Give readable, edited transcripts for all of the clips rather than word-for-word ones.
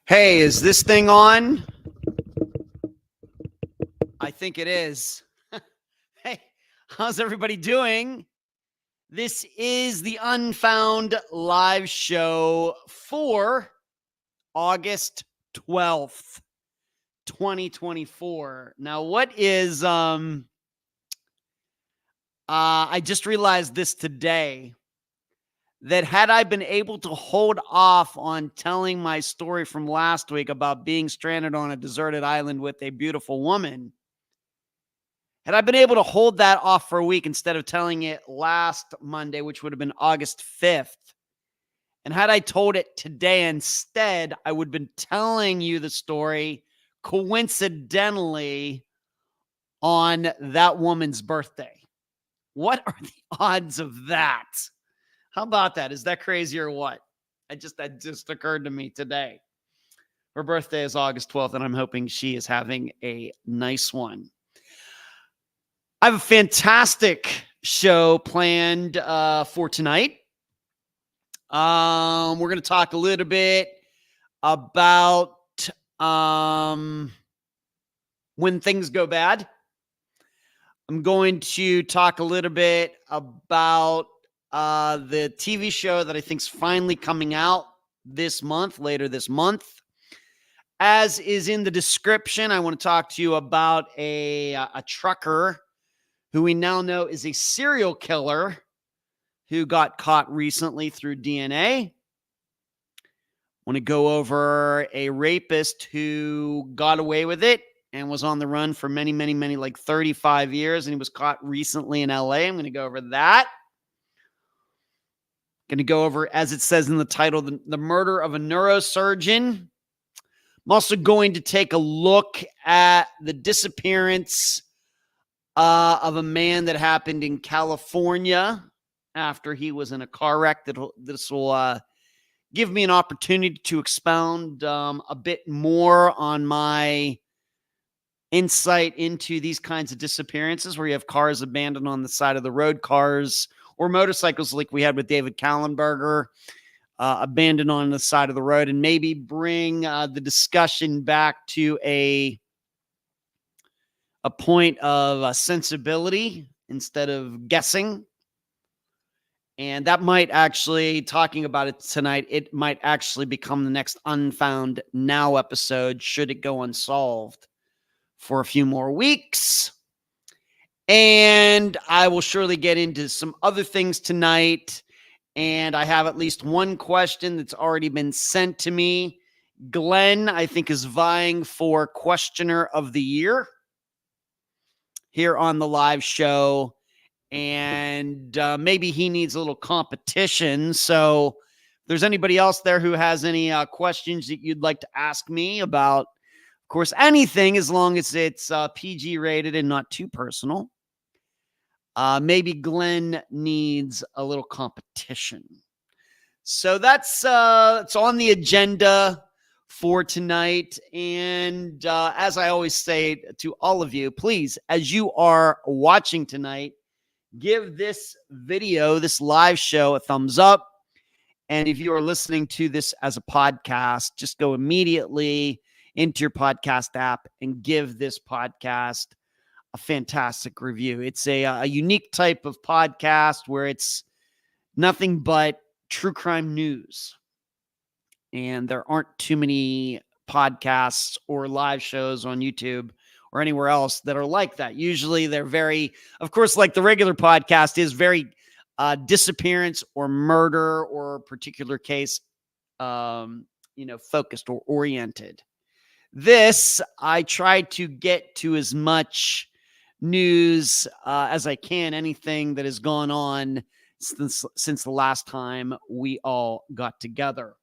Hey, is this thing on? I think it is. Hey, how's everybody doing? This is the Unfound live show for August 12th, 2024. Now, what is I just realized this today, that had I been able to hold off on telling my story from last week about being stranded on a deserted island with a beautiful woman, had I been able to hold that off for a week instead of telling it last Monday, which would have been August 5th, and had I told it today instead, I would have been telling you the story coincidentally on that woman's birthday. What are the odds of that? How about that? Is that crazy or what? That just occurred to me today. Her birthday is August 12th, and I'm hoping she is having a nice one. I have a fantastic show planned for tonight. We're going to talk a little bit about when things go bad. I'm going to talk a little bit about the TV show that I think is finally coming out later this month. As is in the description, I want to talk to you about a trucker who we now know is a serial killer who got caught recently through DNA. I want to go over a rapist who got away with it and was on the run for many, like 35 years, and he was caught recently in LA. I'm going to go over that. Going to go over, as it says in the title, the murder of a neurosurgeon. I'm also going to take a look at the disappearance of a man that happened in California after he was in a car wreck. This will give me an opportunity to expound a bit more on my insight into these kinds of disappearances where you have cars abandoned on the side of the road, cars or motorcycles like we had with David Kallenberger, abandoned on the side of the road, and maybe bring the discussion back to a point of sensibility instead of guessing. And that might actually, talking about it tonight, it might actually become the next Unfound Now episode, should it go unsolved for a few more weeks. And I will surely get into some other things tonight. And I have at least one question that's already been sent to me. Glenn, I think, is vying for Questioner of the Year here on the live show. And maybe he needs a little competition. So if there's anybody else there who has any questions that you'd like to ask me about, of course, anything, as long as it's PG rated and not too personal. Maybe Glenn needs a little competition. So that's it's on the agenda for tonight. And as I always say to all of you, please, as you are watching tonight, give this video, this live show, a thumbs up. And if you are listening to this as a podcast, just go immediately into your podcast app and give this podcast a fantastic review. It's a unique type of podcast where it's nothing but true crime news. And there aren't too many podcasts or live shows on YouTube or anywhere else that are like that. Usually they're very, of course, like the regular podcast is very disappearance or murder or particular case, focused or oriented. This, I try to get to as much news as I can, anything that has gone on since the last time we all got together.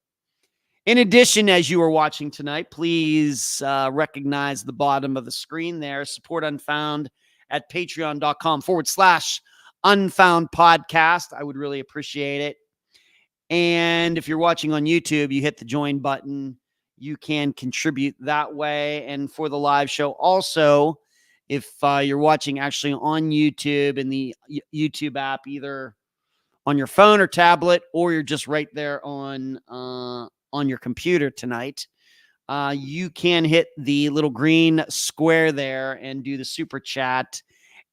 In addition, as you are watching tonight, please recognize the bottom of the screen there. Support Unfound at patreon.com/Unfound podcast. I would really appreciate it. And if you're watching on YouTube, you hit the join button. You can contribute that way. And for the live show also, if you're watching actually on YouTube in the YouTube app, either on your phone or tablet, or you're just right there on your computer tonight, you can hit the little green square there and do the super chat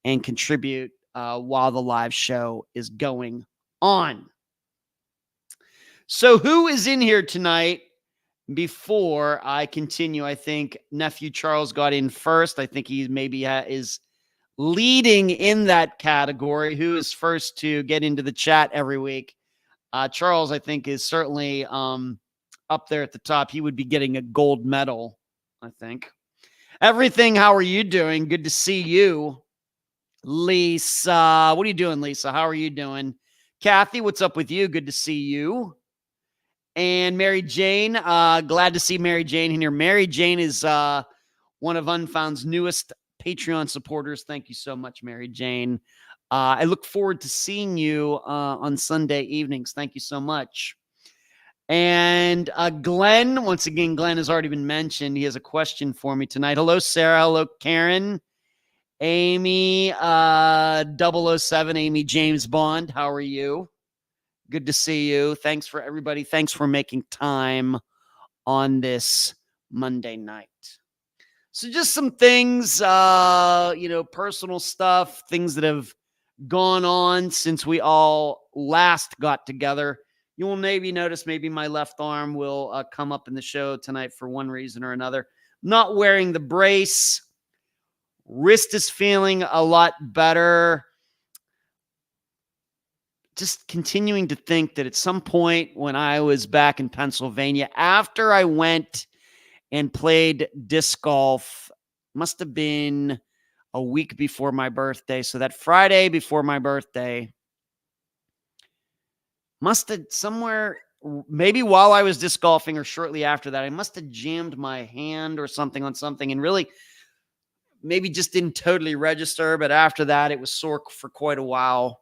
and contribute while the live show is going on. So who is in here tonight? Before I continue, I think nephew Charles got in first. I think he maybe is leading in that category. Who is first to get into the chat every week? Charles, I think, is certainly up there at the top. He would be getting a gold medal, I think. Everything, how are you doing? Good to see you. Lisa, what are you doing, Lisa? How are you doing? Kathy, what's up with you? Good to see you. And Mary Jane, glad to see Mary Jane in here. Mary Jane is one of Unfound's newest Patreon supporters. Thank you so much, Mary Jane. I look forward to seeing you on Sunday evenings. Thank you so much. And Glenn, once again, Glenn has already been mentioned. He has a question for me tonight. Hello, Sarah. Hello, Karen. Amy 007, Amy James Bond. How are you? Good to see you. Thanks for everybody. Thanks for making time on this Monday night. So just some things, personal stuff, things that have gone on since we all last got together. You will maybe notice maybe my left arm will come up in the show tonight for one reason or another. Not wearing the brace. Wrist is feeling a lot better. Just continuing to think that at some point when I was back in Pennsylvania, after I went and played disc golf, must have been a week before my birthday. So that Friday before my birthday, must have somewhere, maybe while I was disc golfing or shortly after that, I must have jammed my hand or something on something and really maybe just didn't totally register. But after that, it was sore for quite a while.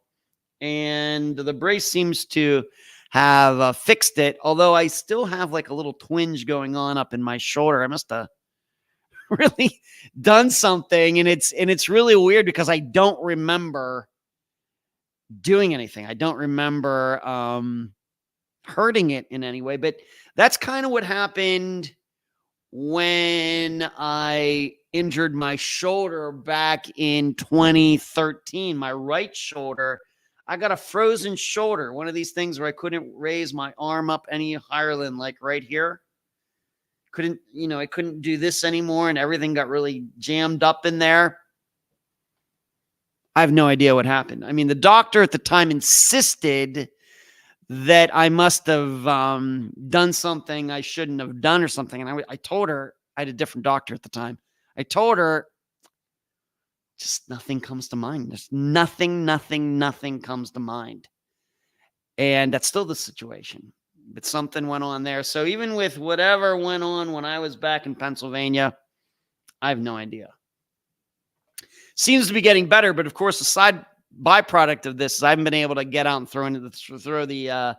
And the brace seems to have fixed it, although I still have like a little twinge going on up in my shoulder. I must have really done something, and it's really weird because I don't remember doing anything. I don't remember hurting it in any way, but that's kind of what happened when I injured my shoulder back in 2013, my right shoulder. I got a frozen shoulder, one of these things where I couldn't raise my arm up any higher than like right here. I couldn't do this anymore, and everything got really jammed up in there. I have no idea what happened. I mean, the doctor at the time insisted that I must have done something I shouldn't have done or something. And I told her, I had a different doctor at the time. I told her, just nothing comes to mind. There's nothing comes to mind. And that's still the situation. But something went on there. So even with whatever went on when I was back in Pennsylvania, I have no idea. Seems to be getting better, but of course, the side byproduct of this is I haven't been able to get out and throw the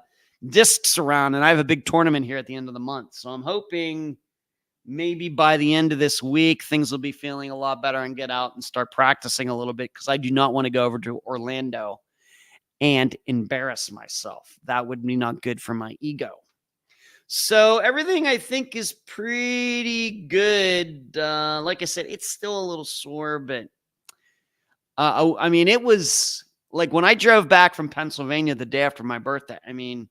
discs around, and I have a big tournament here at the end of the month. So I'm hoping maybe by the end of this week, things will be feeling a lot better and get out and start practicing a little bit, because I do not want to go over to Orlando and embarrass myself. That would be not good for my ego. So everything I think is pretty good. Like I said, it's still a little sore, but I mean, it was like when I drove back from Pennsylvania the day after my birthday, I mean,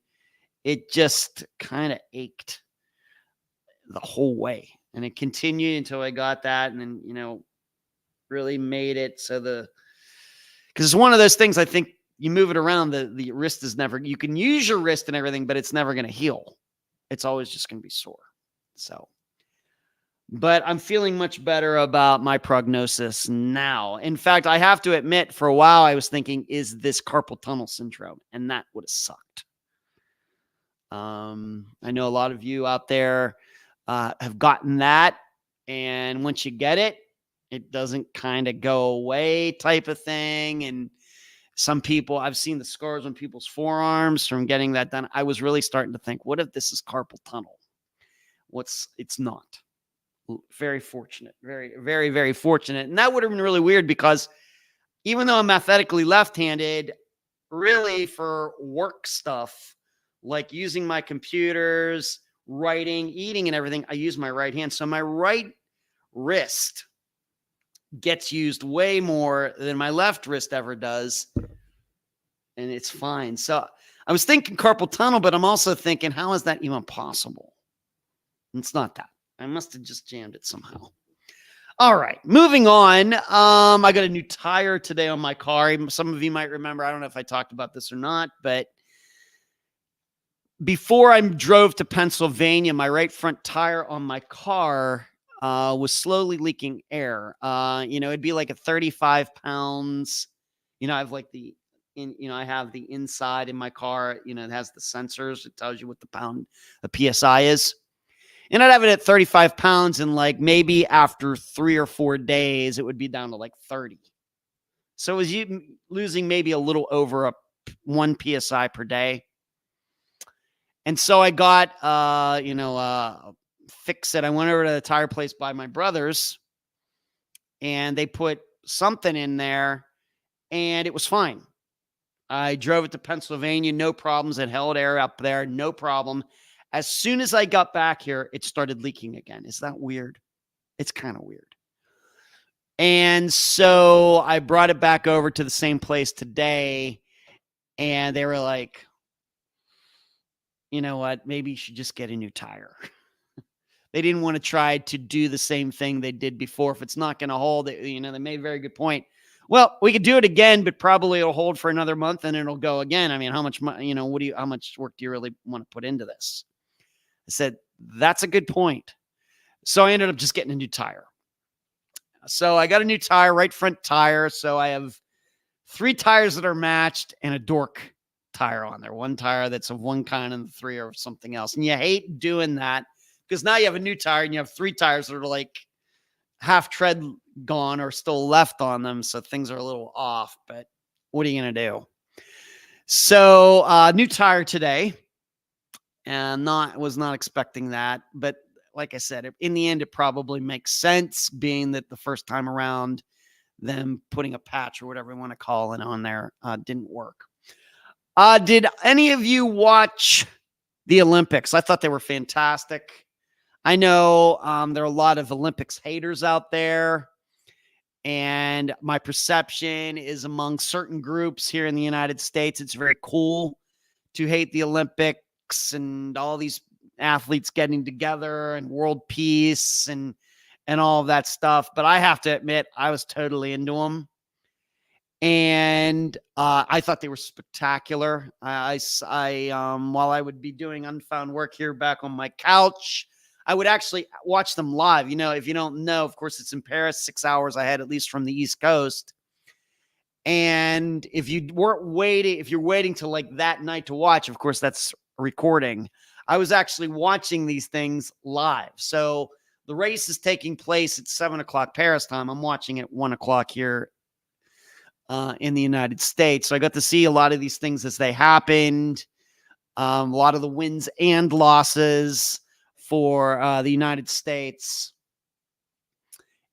it just kind of ached the whole way. And it continued until I got that, and then, really made it so because it's one of those things, I think you move it around, the wrist is never, you can use your wrist and everything, but it's never going to heal. It's always just going to be sore. So, but I'm feeling much better about my prognosis now. In fact, I have to admit, for a while, I was thinking, is this carpal tunnel syndrome? And that would have sucked. I know a lot of you out there have gotten that. And once you get it, it doesn't kind of go away type of thing. And some people, I've seen the scars on people's forearms from getting that done. I was really starting to think, what if this is carpal tunnel? It's not. Very fortunate. Very, very, very fortunate. And that would have been really weird, because even though I'm athletically left-handed, really for work stuff, like using my computers, writing, eating, and everything, I use my right hand. So my right wrist gets used way more than my left wrist ever does. And it's fine. So I was thinking carpal tunnel, but I'm also thinking, how is that even possible? It's not that. I must have just jammed it somehow. All right, moving on. I got a new tire today on my car. Some of you might remember, I don't know if I talked about this or not, but before I drove to Pennsylvania, my right front tire on my car was slowly leaking air. It'd be like a 35 pounds. I have like I have the inside in my car, it has the sensors. It tells you what the PSI is. And I'd have it at 35 pounds, and like maybe after 3 or 4 days, it would be down to like 30. So it was losing maybe a little over 1 PSI per day. And so I got, fix it. I went over to the tire place by my brother's, and they put something in there, and it was fine. I drove it to Pennsylvania, no problems. It held air up there, no problem. As soon as I got back here, it started leaking again. Is that weird? It's kind of weird. And so I brought it back over to the same place today, and they were like, you know what? Maybe you should just get a new tire. They didn't want to try to do the same thing they did before. If it's not going to hold, they made a very good point. Well, we could do it again, but probably it'll hold for another month and it'll go again. I mean, how much, how much work do you really want to put into this? I said, that's a good point. So I ended up just getting a new tire. So I got a new tire, right front tire. So I have 3 tires that are matched and a dork tire on there. 1 tire that's of one kind and 3 are of something else. And you hate doing that because now you have a new tire and you have 3 tires that are like half tread gone or still left on them. So things are a little off, but what are you going to do? So new tire today, and was not expecting that. But like I said, in the end, it probably makes sense being that the first time around them putting a patch or whatever you want to call it on there didn't work. Did any of you watch the Olympics? I thought they were fantastic. I know there are a lot of Olympics haters out there, and my perception is among certain groups here in the United States, it's very cool to hate the Olympics and all these athletes getting together and world peace and all of that stuff. But I have to admit, I was totally into them. And I thought they were spectacular. While I would be doing Unfound work here back on my couch, I would actually watch them live. If you don't know, of course, it's in Paris, 6 hours ahead, at least from the East Coast. And if you're waiting till like that night to watch, of course, that's recording. I was actually watching these things live. So the race is taking place at 7:00 Paris time. I'm watching it at 1:00 here in the United States. So I got to see a lot of these things as they happened. A lot of the wins and losses for the United States.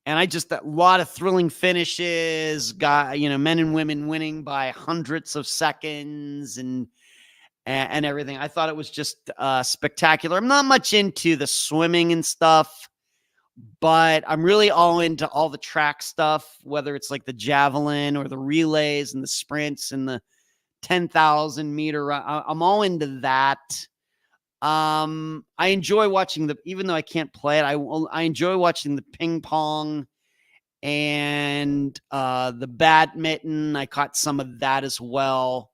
And a lot of thrilling finishes, men and women winning by hundreds of seconds and everything. I thought it was just spectacular. I'm not much into the swimming and stuff, but I'm really all into all the track stuff, whether it's like the javelin or the relays and the sprints and the 10,000 meter. I'm all into that. I enjoy watching even though I can't play it, I enjoy watching the ping pong and the badminton. I caught some of that as well.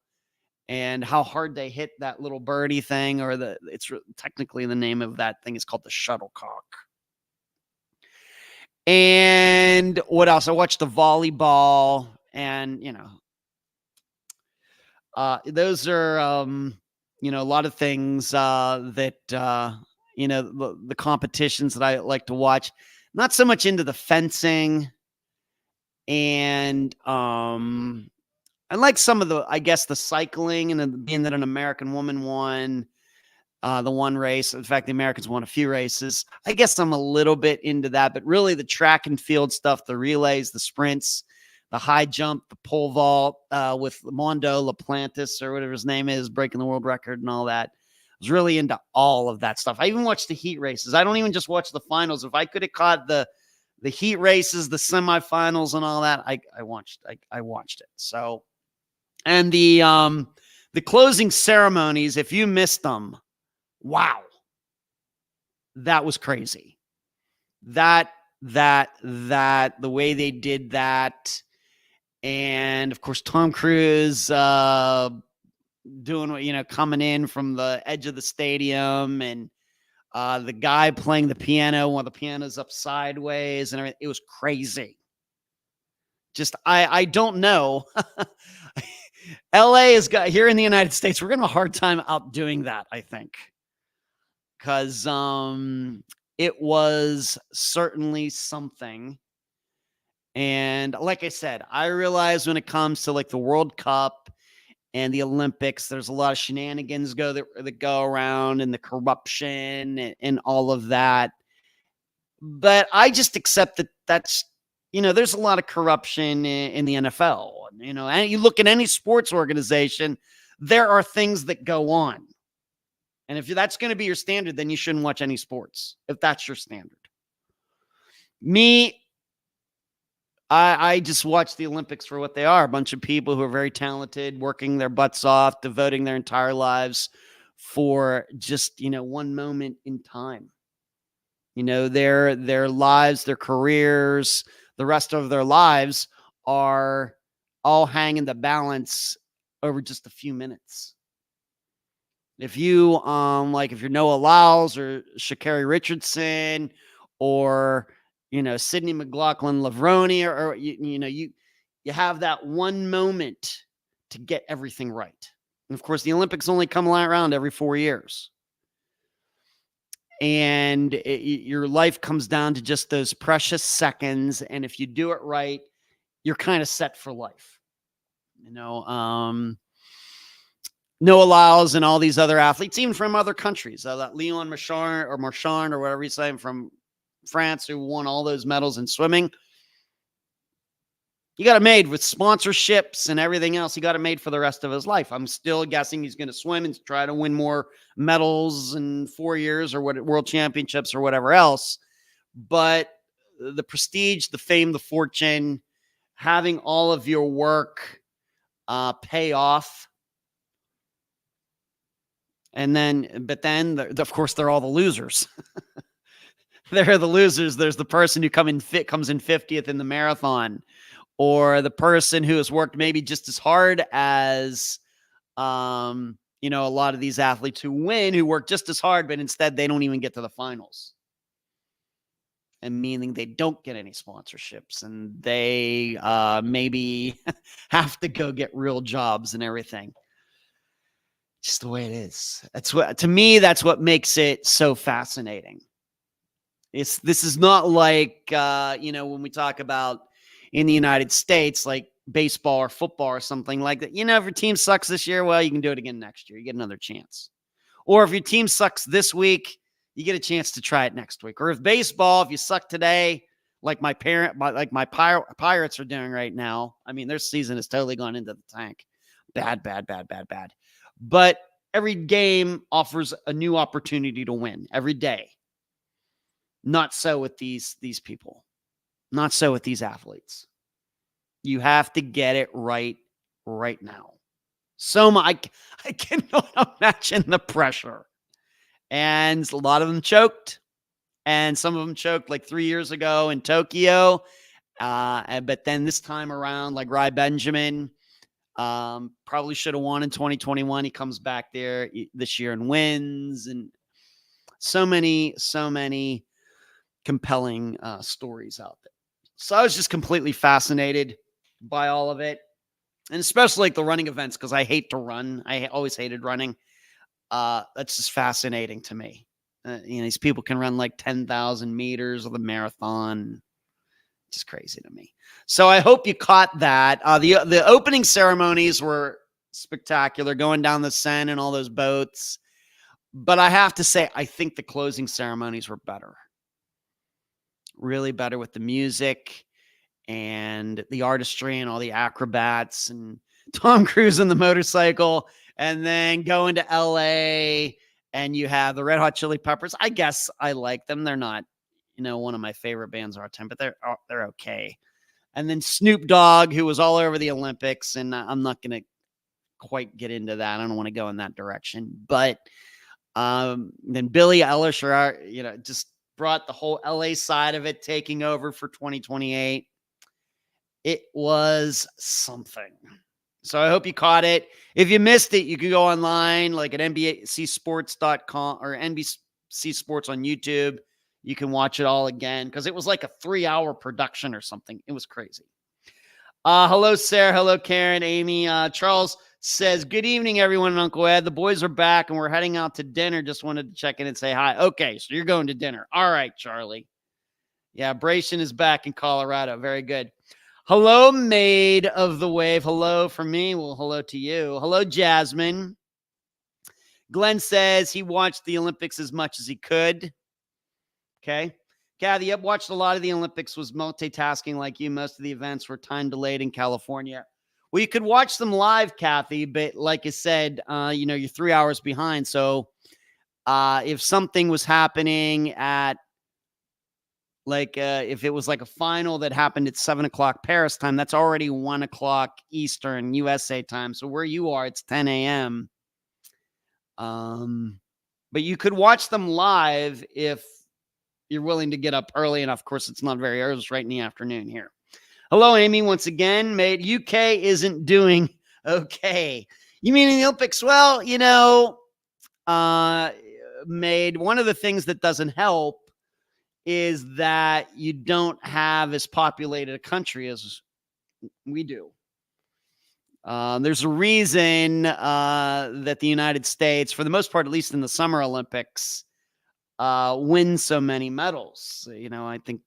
And how hard they hit that little birdie thing, or it's technically the name of that thing is called the shuttlecock. And what else? I watched the volleyball, and those are a lot of things that the competitions that I like to watch. Not so much into the fencing, and I like some of the cycling, and being that an American woman won the one race. In fact, the Americans won a few races. I guess I'm a little bit into that, but really the track and field stuff, the relays, the sprints, the high jump, the pole vault with Mondo Laplantis or whatever his name is, breaking the world record and all that. I was really into all of that stuff. I even watched the heat races. I don't even just watch the finals. If I could have caught the heat races, the semifinals, and all that, I watched it. So, and the closing ceremonies, if you missed them, wow, that was crazy. That the way they did that, and of course Tom Cruise doing what, coming in from the edge of the stadium, and the guy playing the piano while the piano's up sideways and everything. It was crazy. Just I don't know. LA has got, here in the United States, we're gonna have a hard time outdoing that, I think. Because it was certainly something. And like I said, I realize when it comes to like the World Cup and the Olympics, there's a lot of shenanigans that go around, and the corruption and all of that. But I just accept that that's, there's a lot of corruption in the NFL. And you look at any sports organization, there are things that go on. And if that's going to be your standard, then you shouldn't watch any sports, if that's your standard. Me, I just watch the Olympics for what they are. A bunch of people who are very talented, working their butts off, devoting their entire lives for just, one moment in time. Their lives, their careers, the rest of their lives are all hang in the balance over just a few minutes. If you if you're Noah Lyles or Sha'Carri Richardson or Sydney McLaughlin-Levrone, or you have that one moment to get everything right. And of course, the Olympics only come around every 4 years. And your life comes down to just those precious seconds. And if you do it right, you're kind of set for life. Noah Lyles and all these other athletes, even from other countries, that Leon Marchand or whatever he's saying, from France, who won all those medals in swimming. He got it made with sponsorships and everything else. He got it made for the rest of his life. I'm still guessing he's going to swim and try to win more medals in 4 years or world championships or whatever else. But the prestige, the fame, the fortune, having all of your work pay off. But then, of course, they're all the losers. They're the losers. There's the person who comes in 50th in the marathon, or the person who has worked maybe just as hard as, a lot of these athletes who win, who work just as hard, but instead they don't even get to the finals. And meaning they don't get any sponsorships, and they maybe have to go get real jobs and everything. Just the way it is. To me, that's what makes it so fascinating. This is not like, when we talk about in the United States, like baseball or football or something like that. If your team sucks this year, well, you can do it again next year. You get another chance. Or if your team sucks this week, you get a chance to try it next week. Or if baseball, if you suck today, like my Pirates are doing right now. I mean, their season has totally gone into the tank. Bad. But every game offers a new opportunity to win every day. Not so with these people. Not so with these athletes. You have to get it right now. So I cannot imagine the pressure. And a lot of them choked. And some of them choked like 3 years ago in Tokyo. But then this time around, like Rai Benjamin, probably should have won in 2021. He comes back there this year and wins. And so many compelling stories out there. So I was just completely fascinated by all of it. And especially like the running events, because I hate to run. I always hated running. That's just fascinating to me. These people can run like 10,000 meters of the marathon. Just crazy to me. So I hope you caught that. The opening ceremonies were spectacular, going down the Seine and all those boats. But I have to say, I think the closing ceremonies were better. Really better with the music and the artistry and all the acrobats and Tom Cruise on the motorcycle, and then going to LA And you have the Red Hot Chili Peppers. I guess I like them. They're not, one of my favorite bands of our time, but they're okay. And then Snoop Dogg, who was all over the Olympics, and I'm not going to quite get into that. I don't want to go in that direction. But then Billie Eilish, just brought the whole LA side of it, taking over for 2028. It was something. So I hope you caught it. If you missed it, you can go online, like at NBCSports.com or NBC Sports on YouTube. You can watch it all again because it was like a 3-hour production or something. It was crazy. Hello, Sarah. Hello, Karen, Amy. Charles says, good evening, everyone, Uncle Ed. The boys are back and we're heading out to dinner. Just wanted to check in and say hi. Okay, so you're going to dinner. All right, Charlie. Yeah, Brayson is back in Colorado. Very good. Hello, Maid of the Wave. Hello from me. Well, hello to you. Hello, Jasmine. Glenn says he watched the Olympics as much as he could. Okay. Kathy, I've watched a lot of the Olympics, was multitasking like you. Most of the events were time delayed in California. Well, you could watch them live, Kathy, but like I said, you're 3 hours behind. So if something was happening at if it was like a final that happened at 7:00 Paris time, that's already 1:00 Eastern USA time. So where you are, it's 10 a.m. But you could watch them live if you're willing to get up early enough. Of course, it's not very early. It's right in the afternoon here. Hello, Amy. Once again, mate, UK isn't doing okay. You mean in the Olympics? Well, made one of the things that doesn't help is that you don't have as populated a country as we do. There's a reason that the United States, for the most part, at least in the Summer Olympics, win so many medals. I think,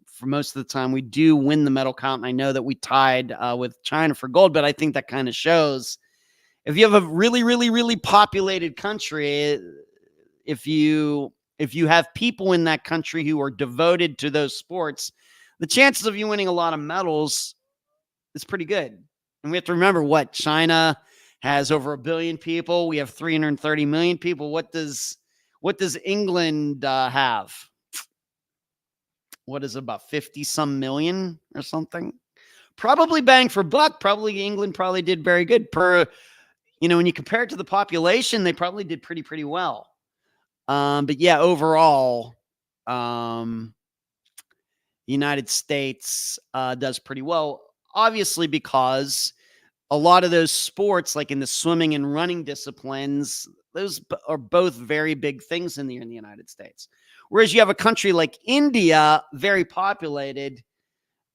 for most of the time we do win the medal count. And I know that we tied with China for gold, but I think that kind of shows if you have a really, really, really populated country, if you have people in that country who are devoted to those sports, the chances of you winning a lot of medals is pretty good. And we have to remember what China has over 1 billion people. We have 330 million people. What does England have? What is it, about 50 some million or something? Probably bang for buck. England probably did very good when you compare it to the population, they probably did pretty well. But yeah, overall, the United States does pretty well, obviously, because a lot of those sports, like in the swimming and running disciplines, those are both very big things in the United States. Whereas you have a country like India, very populated,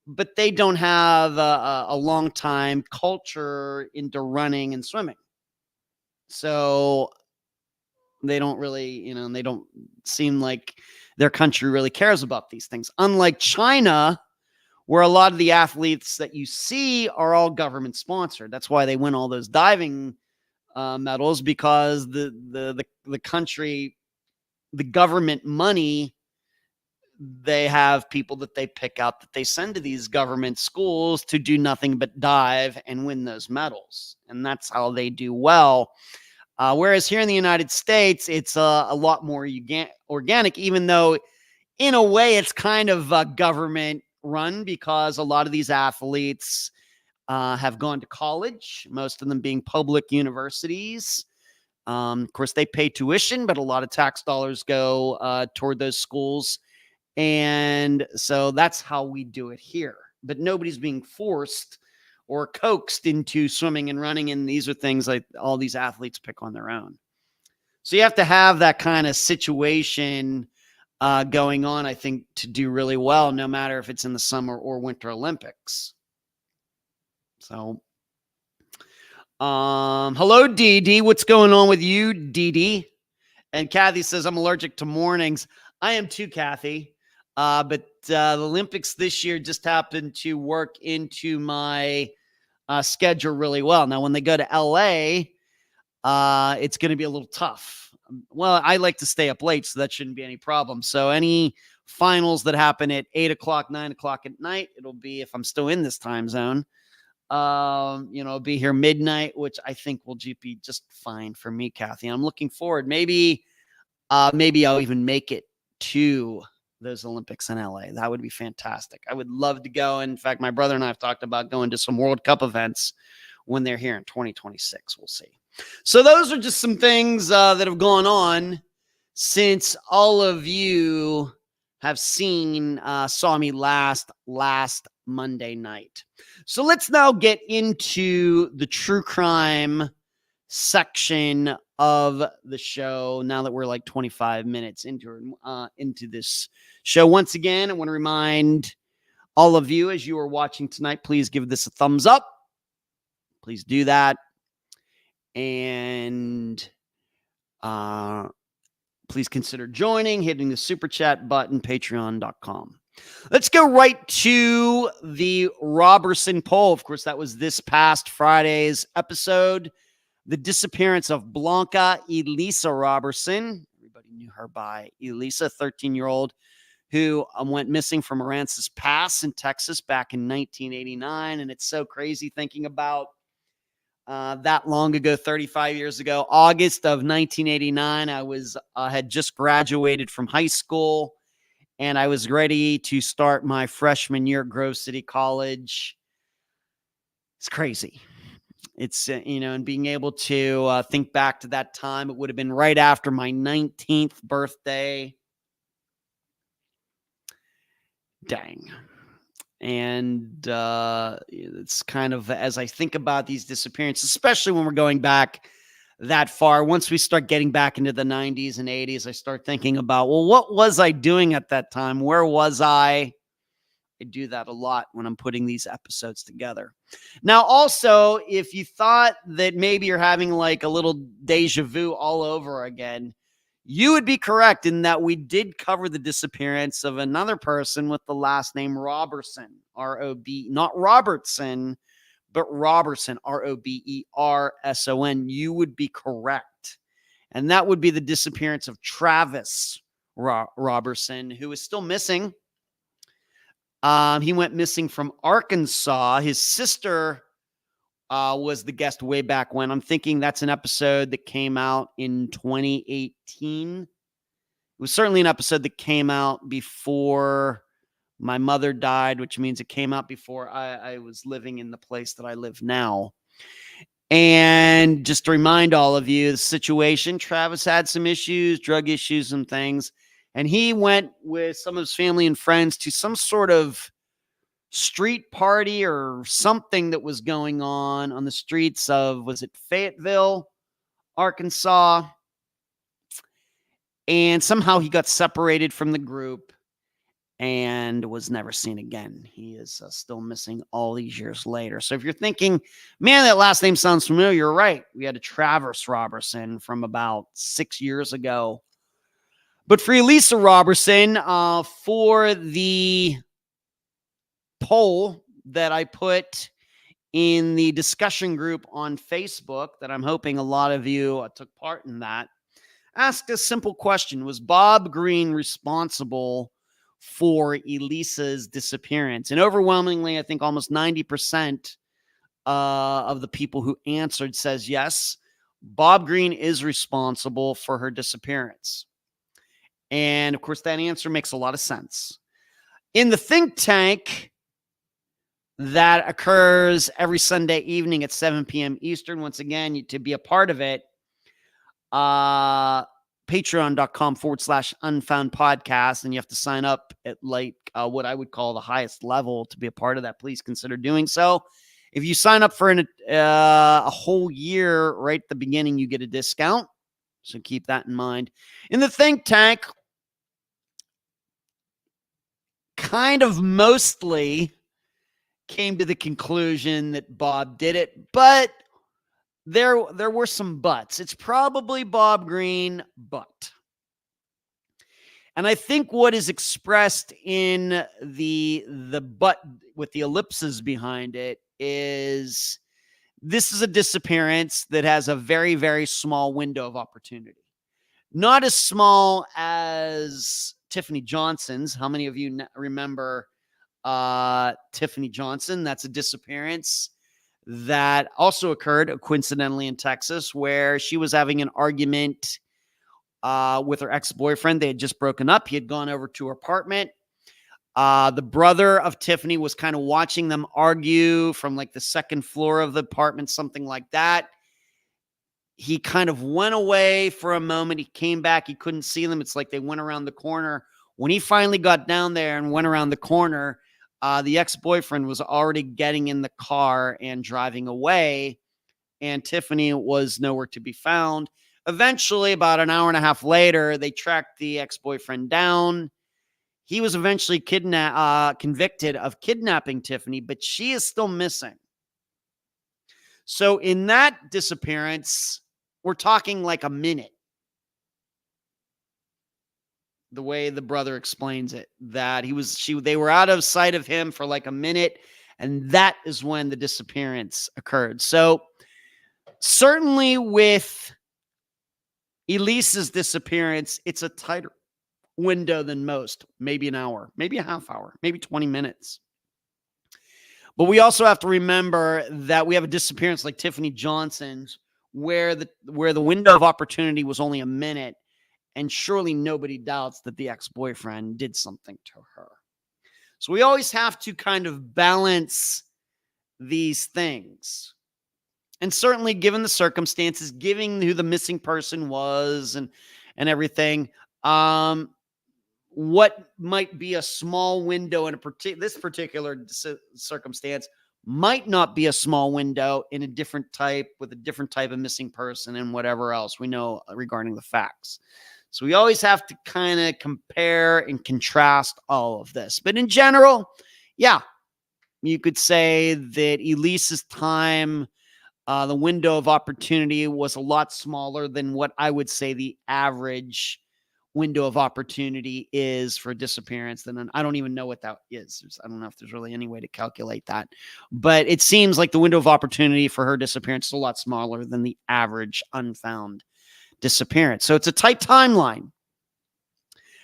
but they don't have a long time culture into running and swimming. So they don't really, they don't seem like their country really cares about these things. Unlike China, where a lot of the athletes that you see are all government sponsored. That's why they win all those diving medals, because the country, the government money, they have people that they pick out that they send to these government schools to do nothing but dive and win those medals. And that's how they do well. Whereas here in the United States, it's a lot more organic, even though in a way it's kind of government run, because a lot of these athletes have gone to college, most of them being public universities. Of course, they pay tuition, but a lot of tax dollars go toward those schools. And so that's how we do it here. But nobody's being forced or coaxed into swimming and running. And these are things like all these athletes pick on their own. So you have to have that kind of situation going on, I think, to do really well, no matter if it's in the Summer or Winter Olympics. So, hello, Dee Dee. What's going on with you, Dee Dee? And Kathy says, I'm allergic to mornings. I am too, Kathy. But the Olympics this year just happened to work into my schedule really well. Now, when they go to LA, it's going to be a little tough. Well, I like to stay up late, so that shouldn't be any problem. So any finals that happen at 8 o'clock, 9 o'clock at night, it'll be, if I'm still in this time zone, Be here midnight, which I think will be just fine for me, Kathy. I'm looking forward. Maybe I'll even make it to those Olympics in LA. That would be fantastic. I would love to go. In fact, my brother and I have talked about going to some World Cup events when they're here in 2026. We'll see. So those are just some things that have gone on since all of you have saw me last Monday night. So let's now get into the true crime section of the show now that we're like 25 minutes into this show. Once again, I want to remind all of you, as you are watching tonight, please give this a thumbs up. Please do that. And please consider joining, hitting the super chat button, patreon.com. Let's go right to the Robertson poll. Of course, that was this past Friday's episode. The disappearance of Blanca Elisa Robertson. Everybody knew her by Elisa, 13-year-old, who went missing from Aransas Pass in Texas back in 1989. And it's so crazy thinking about that long ago, 35 years ago, August of 1989. I had just graduated from high school, and I was ready to start my freshman year at Grove City College. It's crazy. It's, and being able to think back to that time, it would have been right after my 19th birthday. Dang. And it's kind of, as I think about these disappearances, especially when we're going back that far, once we start getting back into the 90s and 80s, I start thinking about, well, what was I doing at that time? Where was I? I do that a lot when I'm putting these episodes together. Now, also, if you thought that maybe you're having like a little deja vu all over again, you would be correct in that we did cover the disappearance of another person with the last name Robertson, R-O-B, not Robertson, but Robertson, R-O-B-E-R-S-O-N. You would be correct. And that would be the disappearance of Travis Robertson, who is still missing. He went missing from Arkansas. His sister was the guest way back when. I'm thinking that's an episode that came out in 2018. It was certainly an episode that came out before my mother died, which means it came out before I was living in the place that I live now. And just to remind all of you, the situation, Travis had some issues, drug issues and things. And he went with some of his family and friends to some sort of street party or something that was going on the streets of, was it Fayetteville, Arkansas? And somehow he got separated from the group and was never seen again. He is still missing all these years later. So if you're thinking, man, that last name sounds familiar, you're right. We had a Travis Robertson from about 6 years ago. But for Elisa Robertson, for the poll that I put in the discussion group on Facebook, that I'm hoping a lot of you took part in that, asked a simple question. Was Bob Green responsible for Elisa's disappearance? And overwhelmingly, I think almost 90% of the people who answered says yes, Bob Green is responsible for her disappearance. And of course, that answer makes a lot of sense. In the think tank that occurs every Sunday evening at 7 p.m. Eastern, once again, to be a part of it, patreon.com/unfound podcast. And you have to sign up at like what I would call the highest level to be a part of that. Please consider doing so. If you sign up for a whole year right at the beginning, you get a discount. So keep that in mind. In the think tank, kind of mostly came to the conclusion that Bob did it, but there were some buts. It's probably Bob Green, but. And I think what is expressed in the but with the ellipses behind it is this is a disappearance that has a very, very small window of opportunity. Not as small as Tiffany Johnson's. How many of you remember Tiffany Johnson? That's a disappearance that also occurred coincidentally in Texas, where she was having an argument with her ex-boyfriend. They had just broken up. He had gone over to her apartment. The brother of Tiffany was kind of watching them argue from like the second floor of the apartment, something like that. He kind of went away for a moment. He came back. He couldn't see them. It's like they went around the corner. When he finally got down there and went around the corner, the ex-boyfriend was already getting in the car and driving away, and Tiffany was nowhere to be found. Eventually, about an hour and a half later, they tracked the ex-boyfriend down. He was eventually convicted of kidnapping Tiffany, but she is still missing. So in that disappearance, we're talking like a minute. The way the brother explains it, that they were out of sight of him for like a minute, and that is when the disappearance occurred. So certainly with Elisa's disappearance, it's a tighter window than most, maybe an hour, maybe a half hour, maybe 20 minutes. But we also have to remember that we have a disappearance like Tiffany Johnson's where the window of opportunity was only a minute. And surely nobody doubts that the ex-boyfriend did something to her. So we always have to kind of balance these things. And certainly given the circumstances, given who the missing person was and everything, what might be a small window in this particular circumstance might not be a small window in a different type with a different type of missing person and whatever else we know regarding the facts. So we always have to kind of compare and contrast all of this. But in general, yeah, you could say that Elisa's time, the window of opportunity was a lot smaller than what I would say the average window of opportunity is for disappearance. Then I don't even know what that is. I don't know if there's really any way to calculate that. But it seems like the window of opportunity for her disappearance is a lot smaller than the average unfound disappearance. So it's a tight timeline.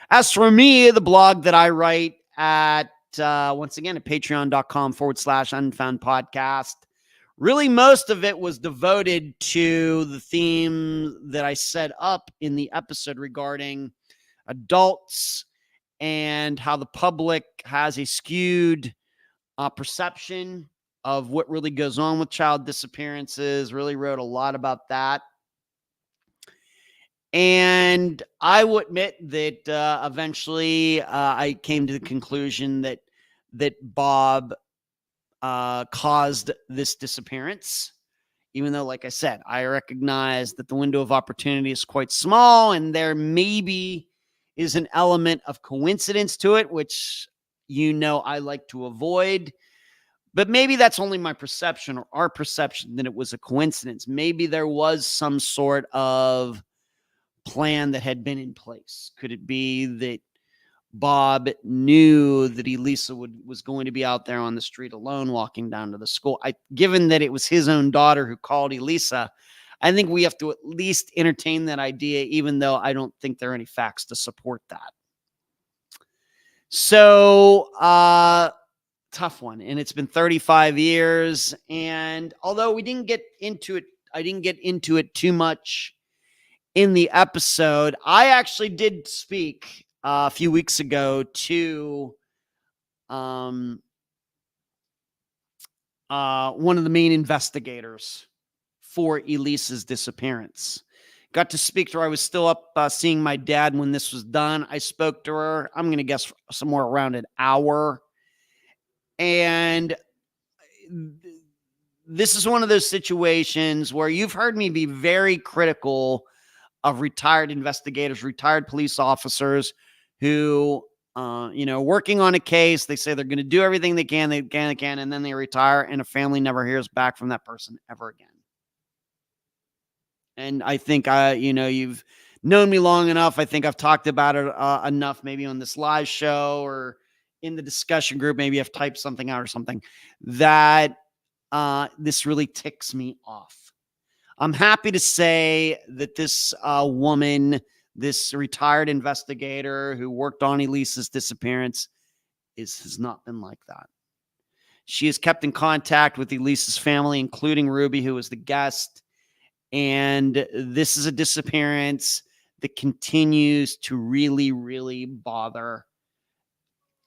As for me, the blog that I write at, once again, at patreon.com/unfound podcast, really most of it was devoted to the theme that I set up in the episode regarding adults and how the public has a skewed perception of what really goes on with child disappearances. Really wrote a lot about that. And I will admit that eventually I came to the conclusion that Bob caused this disappearance, even though, like I said, I recognize that the window of opportunity is quite small and there maybe is an element of coincidence to it, which I like to avoid. But maybe that's only my perception or our perception that it was a coincidence. Maybe there was some sort of plan that had been in place. Could it be that Bob knew that Elisa was going to be out there on the street alone, walking down to the school? Given that it was his own daughter who called Elisa, I think we have to at least entertain that idea, even though I don't think there are any facts to support that. So, tough one. And it's been 35 years. And although we didn't get into it, I didn't get into it too much in the episode. I actually did speak a few weeks ago to one of the main investigators for Elisa's disappearance. Got to speak to her. I was still up seeing my dad when this was done. I spoke to her, I'm going to guess somewhere around an hour. And this is one of those situations where you've heard me be very critical of retired investigators, retired police officers who, working on a case, they say they're going to do everything they can, and then they retire, and a family never hears back from that person ever again. And I think, you've known me long enough. I think I've talked about it enough, maybe on this live show or in the discussion group. Maybe I've typed something out or something that this really ticks me off. I'm happy to say that this woman, this retired investigator who worked on Elisa's disappearance, has not been like that. She is kept in contact with Elisa's family, including Ruby, who was the guest. And this is a disappearance that continues to really, really bother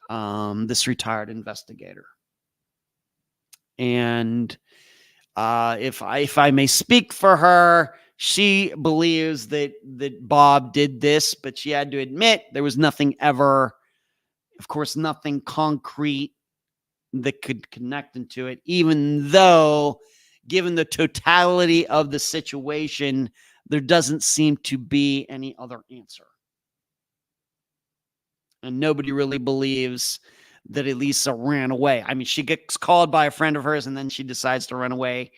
this retired investigator. And if I may speak for her, she believes that Bob did this, but she had to admit there was nothing ever, of course, nothing concrete that could connect into it, even though, given the totality of the situation, there doesn't seem to be any other answer. And nobody really believes that Elisa ran away. I mean, she gets called by a friend of hers and then she decides to run away.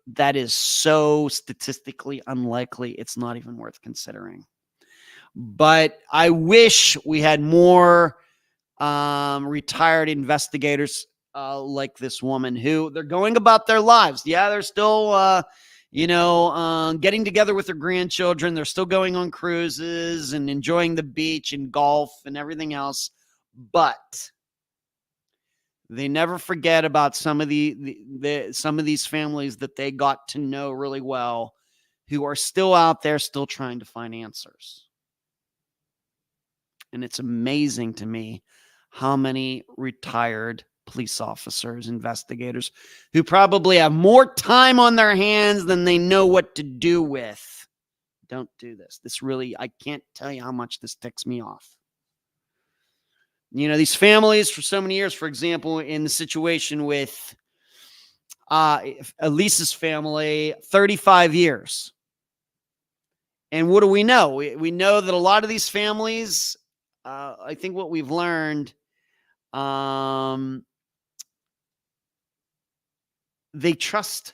That is so statistically unlikely, it's not even worth considering. But I wish we had more retired investigators like this woman, who they're going about their lives. Yeah, they're still, getting together with their grandchildren. They're still going on cruises and enjoying the beach and golf and everything else. But they never forget about some of some of these families that they got to know really well, who are still out there, still trying to find answers. And it's amazing to me how many retired police officers, investigators, who probably have more time on their hands than they know what to do with, don't do this. This really, I can't tell you how much this ticks me off. You know, these families for so many years, for example, in the situation with Elisa's family, 35 years. And what do we know? We know that a lot of these families, I think what we've learned, they trust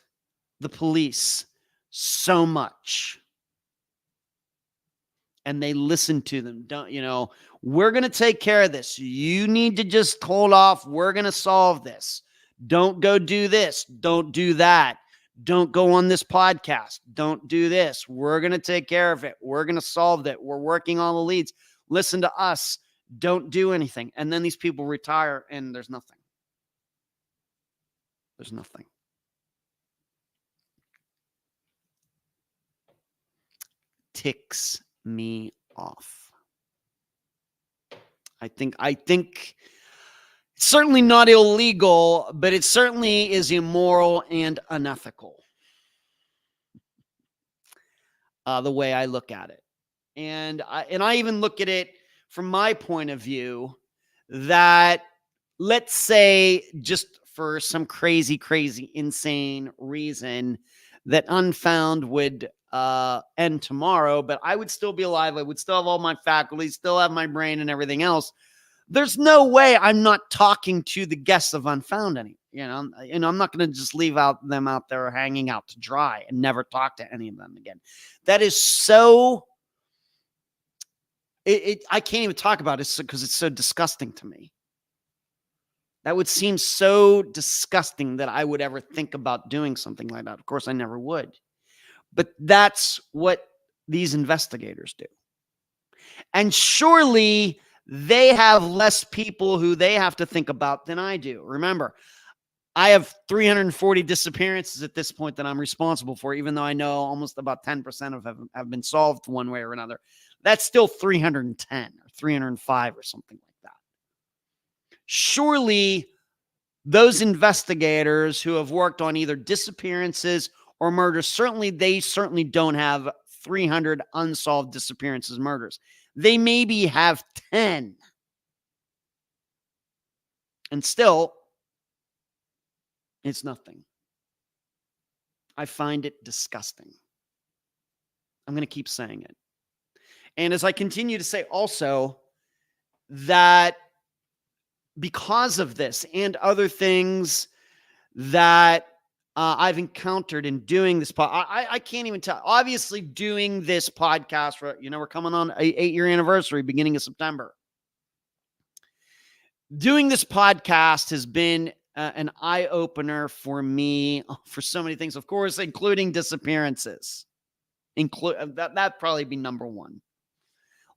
the police so much. And they listen to them. We're going to take care of this. You need to just hold off. We're going to solve this. Don't go do this. Don't do that. Don't go on this podcast. Don't do this. We're going to take care of it. We're going to solve it. We're working on the leads. Listen to us. Don't do anything. And then these people retire and there's nothing. There's nothing. Ticks me off. I think it's certainly not illegal, but it certainly is immoral and unethical. The way I look at it. And I even look at it from my point of view, that let's say, just for some crazy, insane reason, that Unfound would end tomorrow, but I would still be alive. I would still have all my faculties, still have my brain and everything else. There's no way I'm not talking to the guests of Unfound I'm not going to just leave them out there hanging out to dry and never talk to any of them again. That is so, I can't even talk about it because it's so disgusting to me. That would seem so disgusting that I would ever think about doing something like that. Of course, I never would. But that's what these investigators do. And surely they have less people who they have to think about than I do. Remember, I have 340 disappearances at this point that I'm responsible for, even though I know almost about 10% of them have been solved one way or another. That's still 310 or 305 or something like that. Surely those investigators who have worked on either disappearances or murders, certainly don't have 300 unsolved disappearances, murders. They maybe have 10. And still, it's nothing. I find it disgusting. I'm going to keep saying it. And as I continue to say also, that because of this and other things that I've encountered in doing this I can't even tell. Obviously, doing this podcast for, we're coming on an 8-year anniversary, beginning of September. Doing this podcast has been an eye-opener for me for so many things, of course, including disappearances. That'd probably be number one.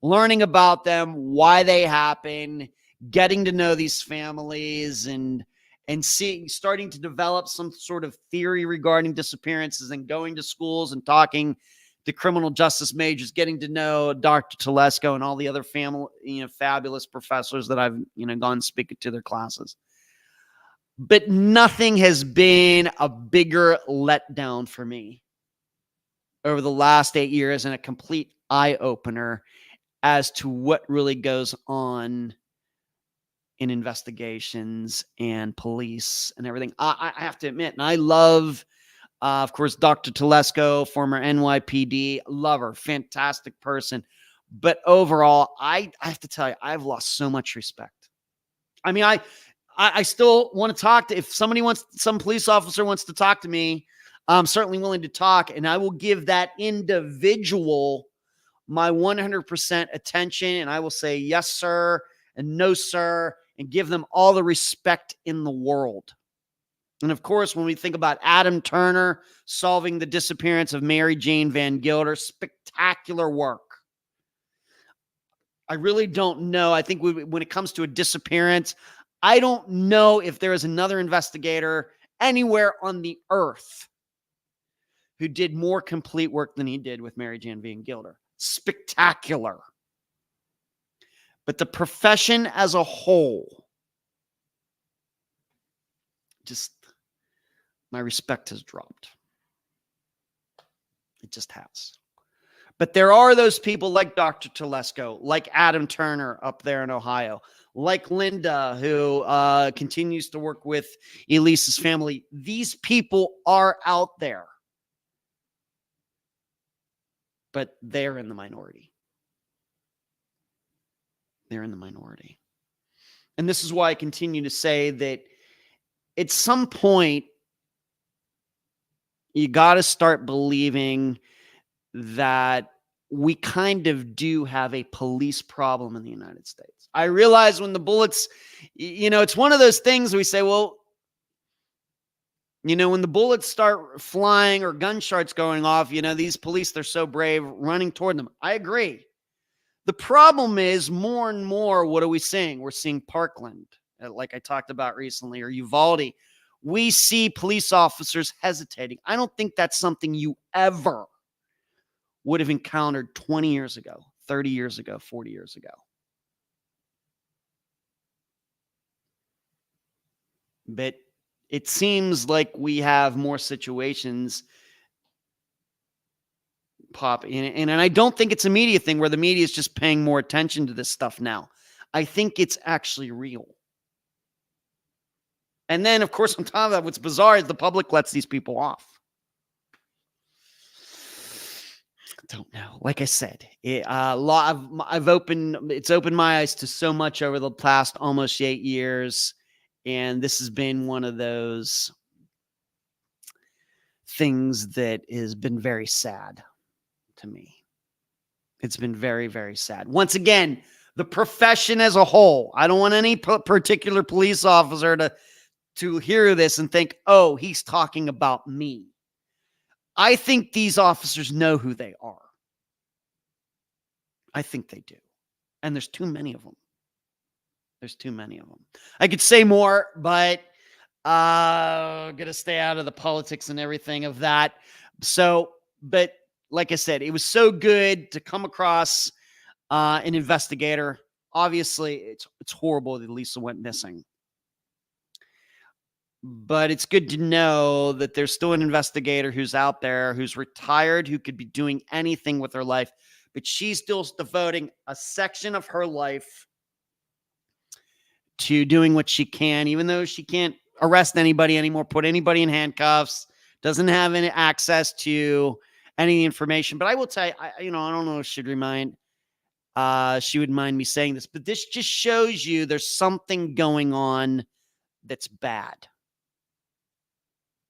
Learning about them, why they happen, getting to know these families and starting to develop some sort of theory regarding disappearances, and going to schools and talking to criminal justice majors, getting to know Dr. Telesco and all the other fabulous professors that I've, gone speaking to their classes. But nothing has been a bigger letdown for me over the last 8 years, and a complete eye-opener as to what really goes on in investigations and police and everything. I have to admit, and I love, of course, Dr. Telesco, former NYPD, love her, fantastic person. But overall, I have to tell you, I've lost so much respect. I mean, I still want to talk to, if some police officer wants to talk to me, I'm certainly willing to talk, and I will give that individual my 100% attention, and I will say yes, sir, and no, sir, and give them all the respect in the world. And of course, when we think about Adam Turner solving the disappearance of Mary Jane Van Gilder, spectacular work. I really don't know. I think when it comes to a disappearance, I don't know if there is another investigator anywhere on the earth who did more complete work than he did with Mary Jane Van Gilder. Spectacular. But the profession as a whole, just, my respect has dropped. It just has. But there are those people like Dr. Telesco, like Adam Turner up there in Ohio, like Linda, who continues to work with Elisa's family. These people are out there, but they're in the minority. They're in the minority. And this is why I continue to say that at some point, you got to start believing that we kind of do have a police problem in the United States. I realize when the bullets, it's one of those things we say, well, when the bullets start flying or gunshots going off, these police, they're so brave running toward them. I agree. The problem is more and more, what are we seeing? We're seeing Parkland, like I talked about recently, or Uvalde. We see police officers hesitating. I don't think that's something you ever would have encountered 20 years ago, 30 years ago, 40 years ago. But it seems like we have more situations pop in, and I don't think it's a media thing where the media is just paying more attention to this stuff now. I think it's actually real. And then, of course, on top of that, what's bizarre is the public lets these people off. I don't know. Like I said, it's opened my eyes to so much over the past almost 8 years, and this has been one of those things that has been very sad to me. It's been very, very sad. Once again, the profession as a whole. I don't want any particular police officer to hear this and think, oh, he's talking about me. I think these officers know who they are. I think they do. And there's too many of them. There's too many of them. I could say more, but I'm going to stay out of the politics and everything of that. So, but like I said, it was so good to come across an investigator. Obviously, it's horrible that Lisa went missing. But it's good to know that there's still an investigator who's out there, who's retired, who could be doing anything with her life. But she's still devoting a section of her life to doing what she can, even though she can't arrest anybody anymore, put anybody in handcuffs, doesn't have any access to any information. But I will tell you, I don't know if she would mind me saying this, but this just shows you there's something going on that's bad.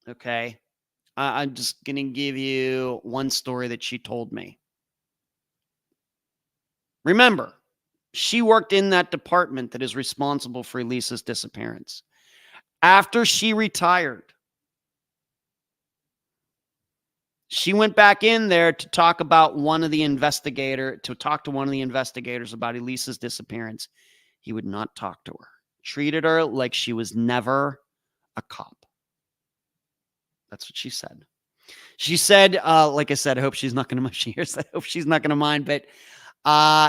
Okay. I'm just going to give you one story that she told me. Remember, she worked in that department that is responsible for Elisa's disappearance. After she retired, she went back in there to talk to one of the investigators about Elisa's disappearance. He would not talk to her, treated her like she was never a cop. That's what she said. She said, like I said, I hope she's not going to, she hears that, I hope she's not going to mind, but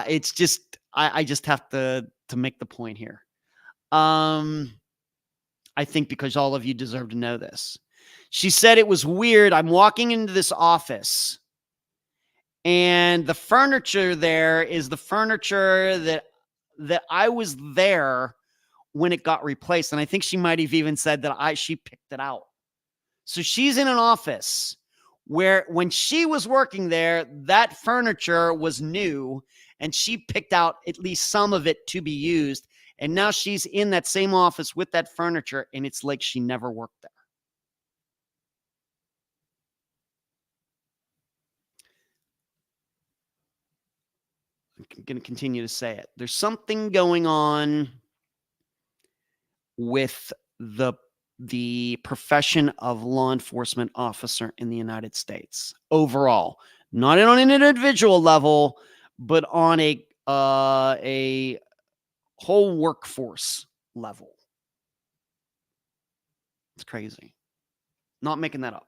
it's just, I just have to make the point here. I think because all of you deserve to know this. She said it was weird. I'm walking into this office and the furniture there is the furniture that I was there when it got replaced. And I think she might have even said that she picked it out. So she's in an office where when she was working there, that furniture was new and she picked out at least some of it to be used. And now she's in that same office with that furniture and it's like she never worked there. I'm going to continue to say it. There's something going on with the profession of law enforcement officer in the United States overall, not on an individual level, but on a whole workforce level. It's crazy. Not making that up.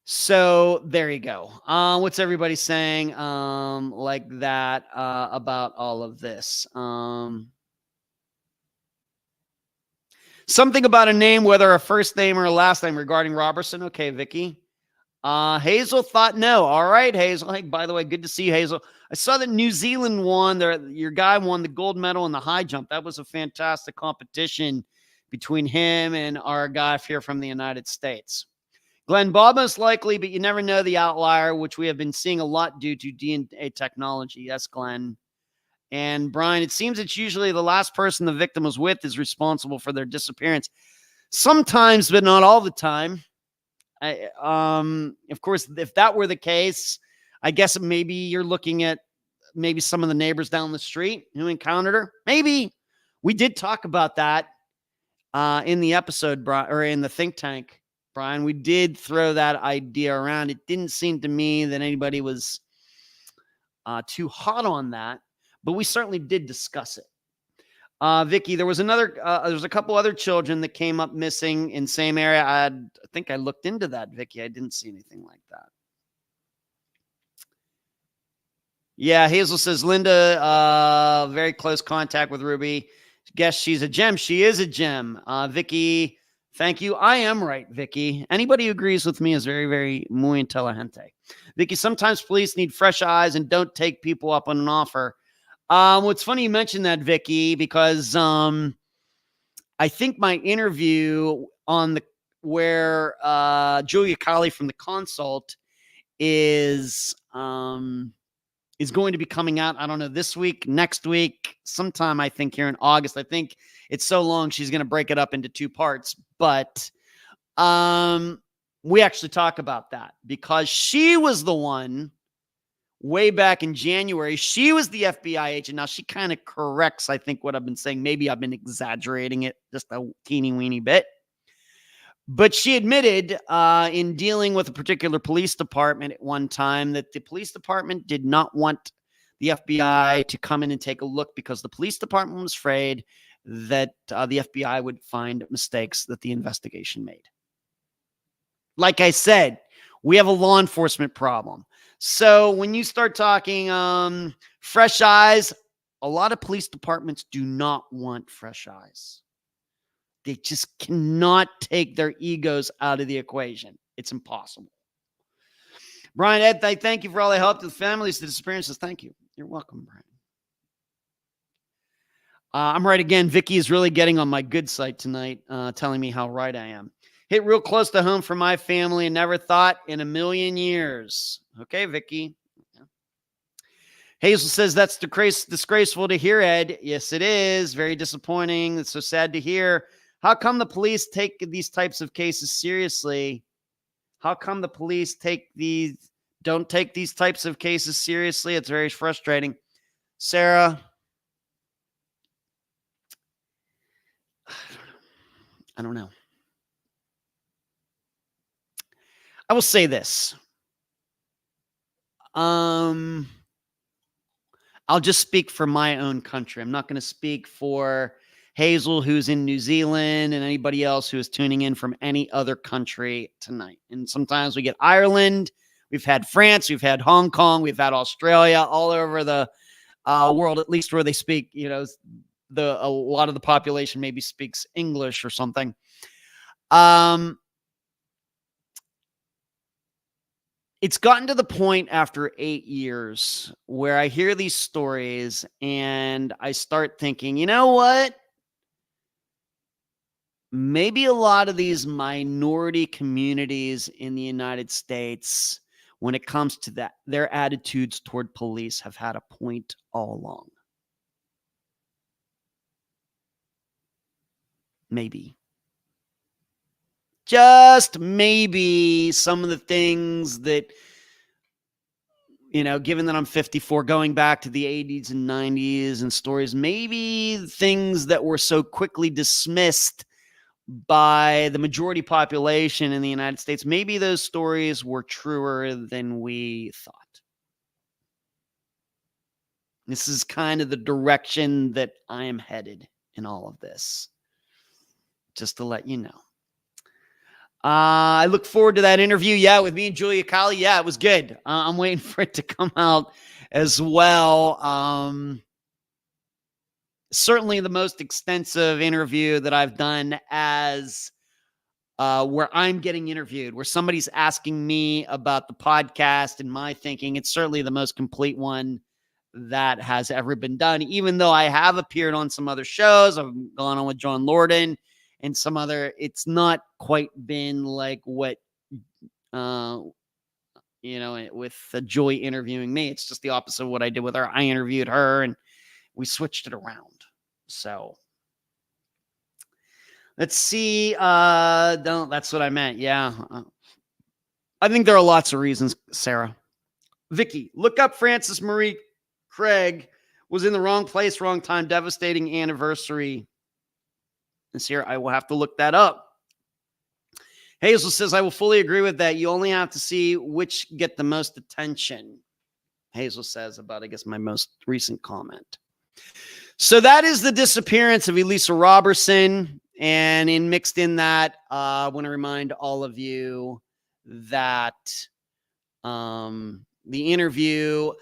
So there you go. What's everybody saying like that about all of this? Something about a name, whether a first name or a last name regarding Robertson. Okay, Vicky. Hazel thought no. All right, Hazel. Hey, by the way, good to see you, Hazel. I saw that New Zealand won. Your guy won the gold medal in the high jump. That was a fantastic competition between him and our guy here from the United States. Glenn, Bob most likely, but you never know the outlier, which we have been seeing a lot due to DNA technology. Yes, Glenn. And Brian, it seems it's usually the last person the victim was with is responsible for their disappearance. Sometimes, but not all the time. Of course, if that were the case, I guess maybe you're looking at maybe some of the neighbors down the street who encountered her. Maybe we did talk about that in the episode, or in the think tank, Brian. We did throw that idea around. It didn't seem to me that anybody was too hot on that, but we certainly did discuss it. Vicky, there was a couple other children that came up missing in same area. I think I looked into that, Vicky. I didn't see anything like that. Yeah, Hazel says, Linda, very close contact with Ruby. Guess she's a gem. She is a gem. Vicky, thank you. I am right, Vicky. Anybody who agrees with me is very, very muy inteligente. Vicky, sometimes police need fresh eyes and don't take people up on an offer. What's funny you mentioned that, Vicky, because I think my interview where Julia Colley from the Consult is going to be coming out. I don't know, this week, next week, sometime, I think here in August. I think it's so long she's going to break it up into 2 parts. But we actually talk about that because she was the one way back in January. She was the FBI agent. Now she kind of corrects, I think, what I've been saying. Maybe I've been exaggerating it just a teeny weeny bit. But she admitted in dealing with a particular police department at one time that the police department did not want the FBI to come in and take a look because the police department was afraid that the FBI would find mistakes that the investigation made. Like I said, we have a law enforcement problem. So when you start talking fresh eyes, a lot of police departments do not want fresh eyes. They just cannot take their egos out of the equation. It's impossible. Brian, Ed, thank you for all the help to the families, the disappearances. Thank you. You're welcome, Brian. I'm right again. Vicky is really getting on my good side tonight, telling me how right I am. Hit real close to home for my family and never thought in a million years. Okay, Vicky. Yeah. Hazel says that's disgraceful to hear, Ed. Yes, it is. Very disappointing. It's so sad to hear. How come the police take these types of cases seriously? How come the police don't take these types of cases seriously? It's very frustrating. Sarah, I don't know. I will say this. I I'll just speak for my own country. I'm not going to speak for Hazel, who's in New Zealand, and anybody else who is tuning in from any other country tonight. And sometimes we get Ireland, we've had France, we've had Hong Kong, we've had Australia, all over the world, at least where they speak, a lot of the population maybe speaks English or something. It's gotten to the point after 8 years where I hear these stories and I start thinking, you know what? Maybe a lot of these minority communities in the United States, when it comes to that, their attitudes toward police have had a point all along. Maybe. Just maybe some of the things that, given that I'm 54, going back to the 80s and 90s and stories, maybe things that were so quickly dismissed by the majority population in the United States, maybe those stories were truer than we thought. This is kind of the direction that I am headed in all of this, just to let you know. I look forward to that interview. Yeah, with me and Julia Colley. Yeah, it was good. I'm waiting for it to come out as well. Certainly the most extensive interview that I've done as where I'm getting interviewed, where somebody's asking me about the podcast and my thinking. It's certainly the most complete one that has ever been done, even though I have appeared on some other shows. I've gone on with John Lorden and some other. It's not quite been like what, with Joy interviewing me. It's just the opposite of what I did with her. I interviewed her and we switched it around. So let's see. No, that's what I meant. Yeah. I think there are lots of reasons, Sarah. Vicky, look up Frances Marie Craig was in the wrong place, wrong time, devastating anniversary. This year, I will have to look that up. Hazel says, I will fully agree with that. You only have to see which get the most attention. Hazel says about, I guess, my most recent comment. So that is the disappearance of Elisa Robertson. And mixed in that, I want to remind all of you that the interview,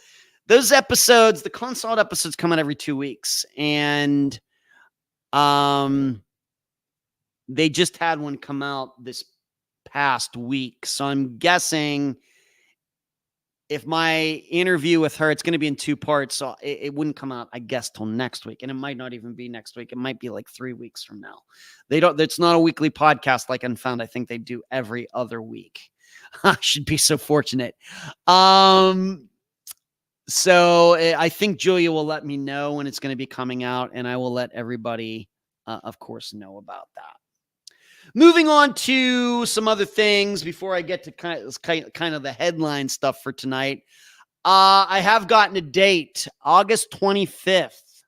those episodes, the consult episodes come out every 2 weeks. And they just had one come out this past week. So I'm guessing if my interview with her, it's going to be in 2 parts. So it wouldn't come out, I guess, till next week. And it might not even be next week. It might be like 3 weeks from now. It's not a weekly podcast like Unfound. I think they do every other week. I should be so fortunate. So I think Julia will let me know when it's going to be coming out, and I will let everybody, of course, know about that. Moving on to some other things before I get to kind of the headline stuff for tonight. I have gotten a date, August 25th.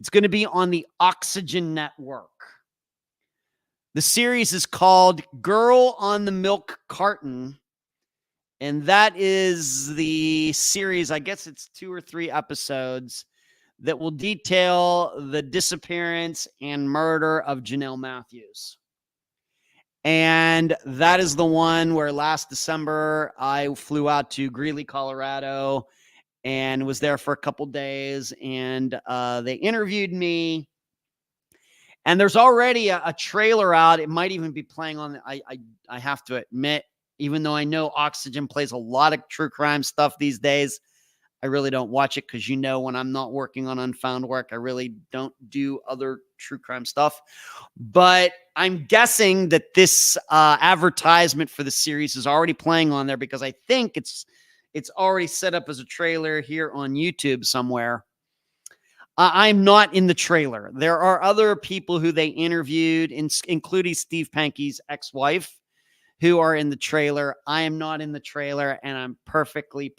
It's going to be on the Oxygen Network. The series is called Girl on the Milk Carton. And that is the series, I guess it's 2 or 3 episodes that will detail the disappearance and murder of Janelle Matthews. And that is the one where last December I flew out to Greeley, Colorado, and was there for a couple days. And they interviewed me. And there's already a trailer out. It might even be playing on. I have to admit, even though I know Oxygen plays a lot of true crime stuff these days, I really don't watch it because, when I'm not working on Unfound work, I really don't do other true crime stuff. But I'm guessing that this advertisement for the series is already playing on there because I think it's already set up as a trailer here on YouTube somewhere. I'm not in the trailer. There are other people who they interviewed, including Steve Pankey's ex-wife, who are in the trailer. I am not in the trailer, and I'm perfectly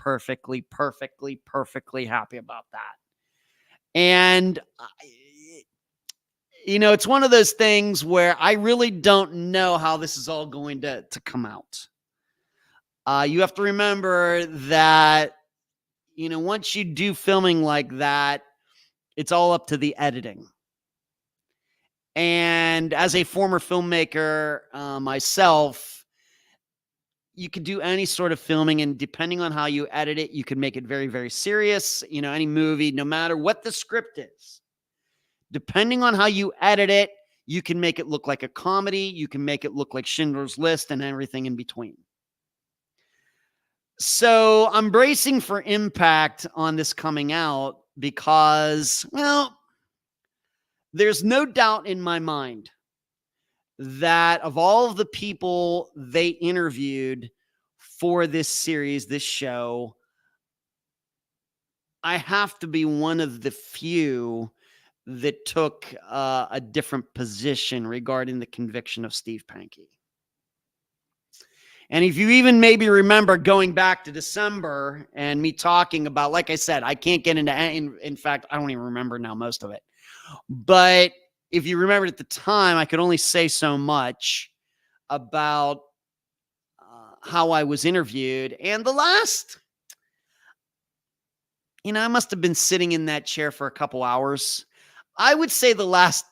happy about that. And, it's one of those things where I really don't know how this is all going to come out. You have to remember that, once you do filming like that, it's all up to the editing. And as a former filmmaker myself, you could do any sort of filming, and depending on how you edit it, you can make it very, very serious. Any movie, no matter what the script is, depending on how you edit it, you can make it look like a comedy. You can make it look like Schindler's List and everything in between. So I'm bracing for impact on this coming out because, well, there's no doubt in my mind that of all of the people they interviewed for this series, this show, I have to be one of the few that took a different position regarding the conviction of Steve Pankey. And if you even maybe remember going back to December and me talking about, like I said, I can't get into, in fact, I don't even remember now most of it. But if you remember at the time, I could only say so much about how I was interviewed. And the last, I must have been sitting in that chair for a couple hours. I would say the last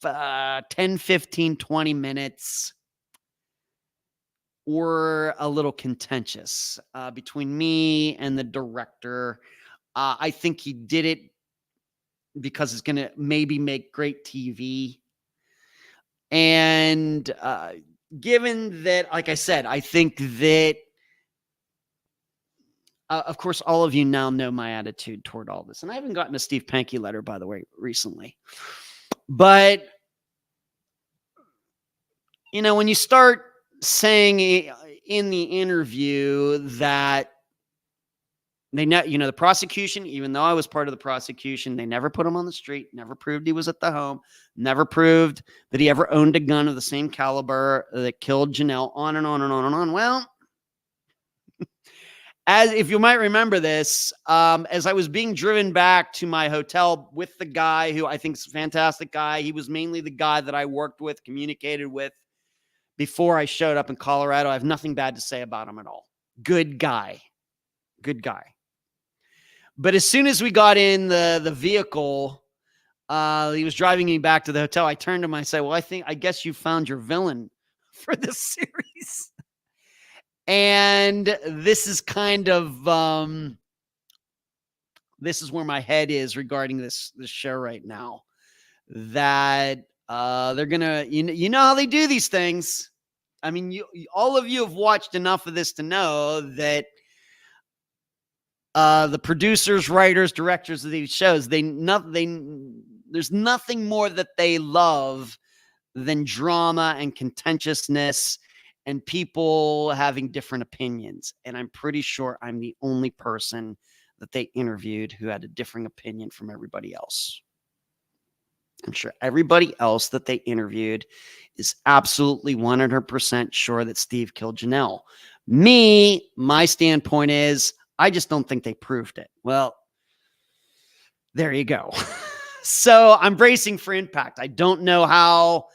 10, 15, 20 minutes were a little contentious between me and the director. I think he did it because it's going to maybe make great TV. And given that, like I said, I think that, of course, all of you now know my attitude toward all this. And I haven't gotten a Steve Pankey letter, by the way, recently. But, when you start saying in the interview that the prosecution, even though I was part of the prosecution, they never put him on the street, never proved he was at the home, never proved that he ever owned a gun of the same caliber that killed Janelle, on and on and on and on. Well, as if you might remember this, as I was being driven back to my hotel with the guy who I think is a fantastic guy, he was mainly the guy that I worked with, communicated with before I showed up in Colorado. I have nothing bad to say about him at all. Good guy. Good guy. But as soon as we got in the vehicle, he was driving me back to the hotel. I turned to him and I said, well, I guess you found your villain for this series. And this is kind of, this is where my head is regarding this show right now. That they're going to, you know how they do these things. I mean, all of you have watched enough of this to know that the producers, writers, directors of these shows, there's nothing more that they love than drama and contentiousness and people having different opinions. And I'm pretty sure I'm the only person that they interviewed who had a differing opinion from everybody else. I'm sure everybody else that they interviewed is absolutely 100% sure that Steve killed Janelle. Me, my standpoint is, I just don't think they proved it. Well, there you go. So I'm bracing for impact. I don't know how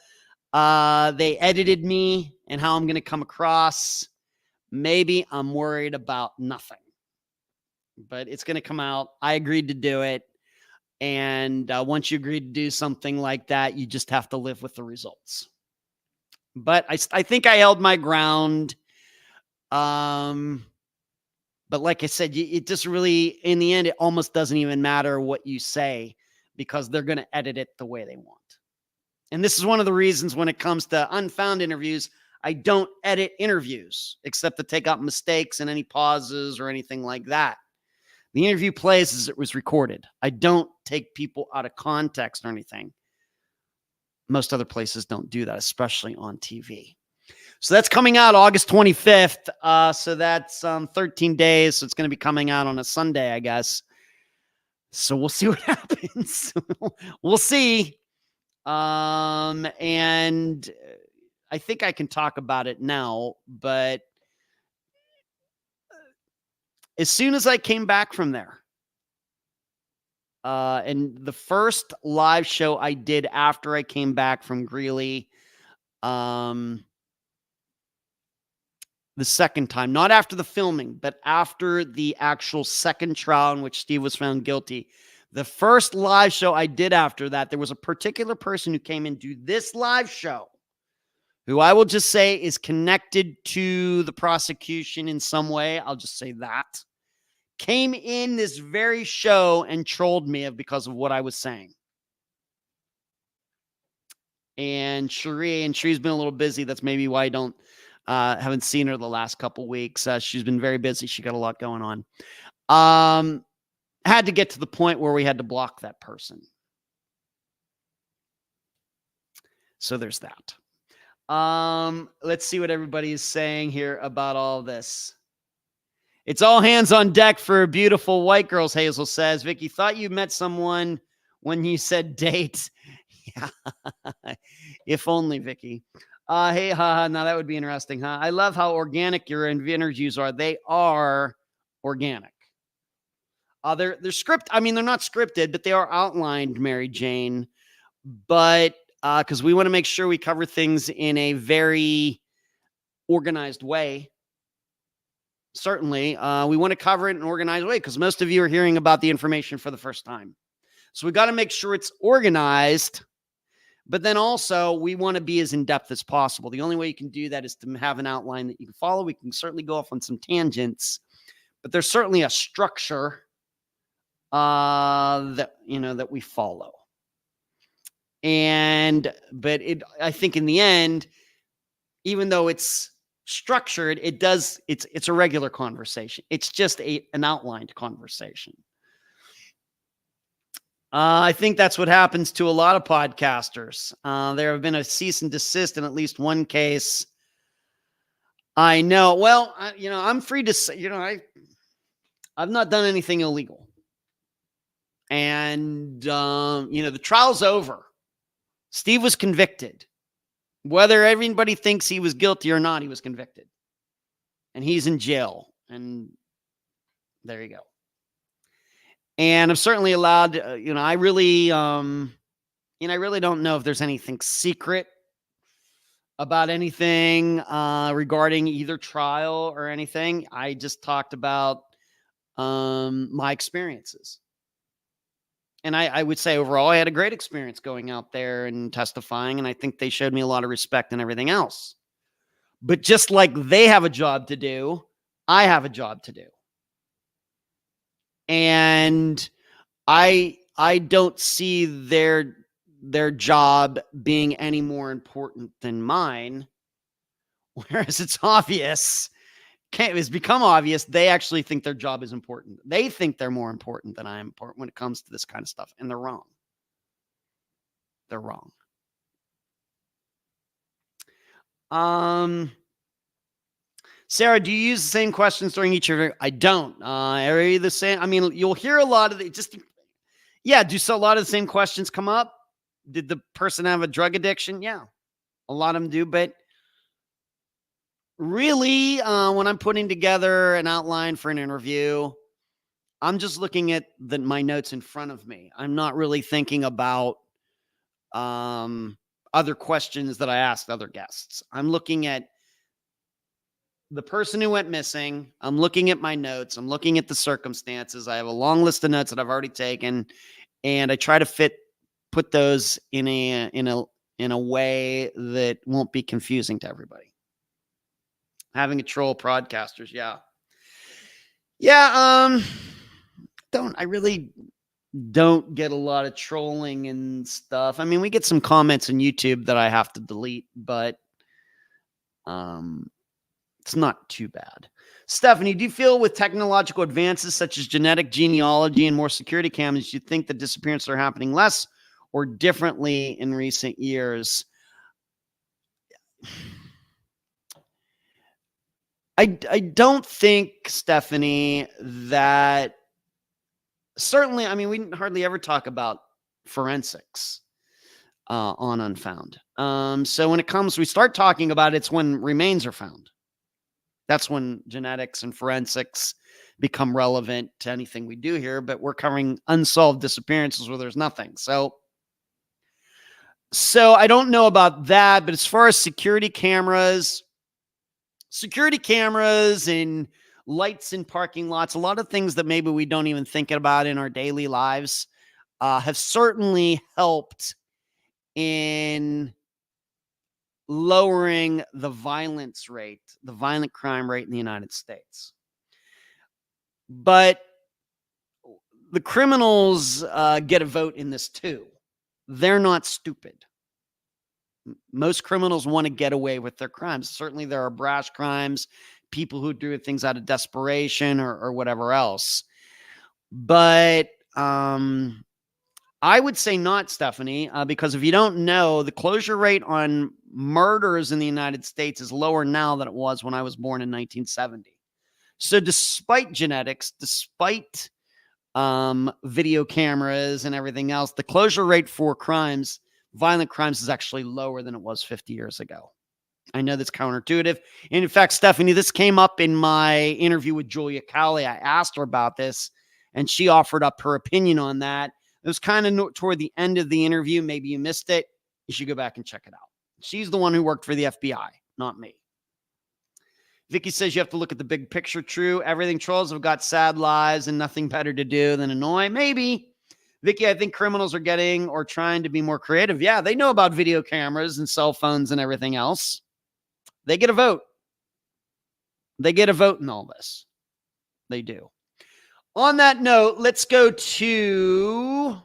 they edited me and how I'm going to come across. Maybe I'm worried about nothing, but it's going to come out. I agreed to do it. And once you agree to do something like that, you just have to live with the results. But I think I held my ground. But like I said, it just really, in the end, it almost doesn't even matter what you say because they're going to edit it the way they want. And this is one of the reasons when it comes to Unfound interviews, I don't edit interviews except to take out mistakes and any pauses or anything like that. The interview plays as it was recorded. I don't take people out of context or anything. Most other places don't do that, especially on TV. So that's coming out August 25th. So that's 13 days. So it's going to be coming out on a Sunday, I guess. So we'll see what happens. We'll see. And I think I can talk about it now, but as soon as I came back from there, and the first live show I did after I came back from Greeley, the the second time, not after the filming, but after the actual second trial in which Steve was found guilty. The first live show I did after that, there was a particular person who came into this live show who I will just say is connected to the prosecution in some way. I'll just say that. Came in this very show and trolled me because of what I was saying. And Cherie's been a little busy. That's maybe why I haven't seen her the last couple weeks. She's been very busy. She got a lot going on. Had to get to the point where we had to block that person. So there's that. Let's see what everybody is saying here about all this. It's all hands on deck for beautiful white girls, Hazel says. Vicky, thought you met someone when you said date. Yeah. If only, Vicky. Hey, now that would be interesting, huh? I love how organic your interviews are. They are organic. They're scripted. I mean, they're not scripted, but they are outlined, Mary Jane. But because we want to make sure we cover things in a very organized way. Certainly, we want to cover it in an organized way because most of you are hearing about the information for the first time. So we got to make sure it's organized, but then also we want to be as in-depth as possible. The only way you can do that is to have an outline that you can follow. We can certainly go off on some tangents, but there's certainly a structure that we follow. I think in the end, even though it's structured, it's a regular conversation. It's just an outlined conversation. I think that's what happens to a lot of podcasters. There have been a cease and desist in at least one case. I know. Well, I'm free to say, I've not done anything illegal. And, the trial's over. Steve was convicted. Whether everybody thinks he was guilty or not, he was convicted. And he's in jail. And there you go. And I'm certainly allowed to, I really don't know if there's anything secret about anything regarding either trial or anything. I just talked about my experiences. And I would say overall, I had a great experience going out there and testifying. And I think they showed me a lot of respect and everything else. But just like they have a job to do, I have a job to do. And I don't see their job being any more important than mine. Whereas it's become obvious they actually think their job is important. They think they're more important than I am important when it comes to this kind of stuff. And they're wrong. They're wrong. Sarah, do you use the same questions during each of your? I don't. Are you the same? I mean, you'll hear a lot of it. Do a lot of the same questions come up? Did the person have a drug addiction? Yeah, a lot of them do. But really, when I'm putting together an outline for an interview, I'm just looking at my notes in front of me. I'm not really thinking about other questions that I asked other guests. I'm looking at the person who went missing. I'm looking at my notes. I'm looking at the circumstances. I have a long list of notes that I've already taken, and I try to put those in a way that won't be confusing to everybody. Having a troll podcasters, yeah. I really don't get a lot of trolling and stuff. I mean, we get some comments on YouTube that I have to delete, but it's not too bad. Stephanie, do you feel with technological advances such as genetic genealogy and more security cameras, you think the disappearances are happening less or differently in recent years? I don't think, Stephanie, that certainly, I mean, we hardly ever talk about forensics on Unfound. So when we start talking about it, it's when remains are found. That's when genetics and forensics become relevant to anything we do here, but we're covering unsolved disappearances where there's nothing. So I don't know about that, but as far as security cameras, security cameras and lights in parking lots, a lot of things that maybe we don't even think about in our daily lives, have certainly helped in lowering the violence rate, the violent crime rate in the United States. But the criminals get a vote in this too. They're not stupid. Most criminals want to get away with their crimes. Certainly there are brash crimes, people who do things out of desperation or whatever else. But I would say not, Stephanie, because if you don't know, the closure rate on murders in the United States is lower now than it was when I was born in 1970. So despite genetics, despite video cameras and everything else, the closure rate for crimes, violent crimes, is actually lower than it was 50 years ago. I know that's counterintuitive. And in fact, Stephanie, this came up in my interview with Julia Cowley. I asked her about this, and she offered up her opinion on that. It was kind of toward the end of the interview. Maybe you missed it. You should go back and check it out. She's the one who worked for the FBI, not me. Vicky says you have to look at the big picture. True. Everything. Trolls have got sad lives and nothing better to do than annoy. Maybe. Vicky, I think criminals are getting or trying to be more creative. Yeah, they know about video cameras and cell phones and everything else. They get a vote. They get a vote in all this. They do. On that note, let's go to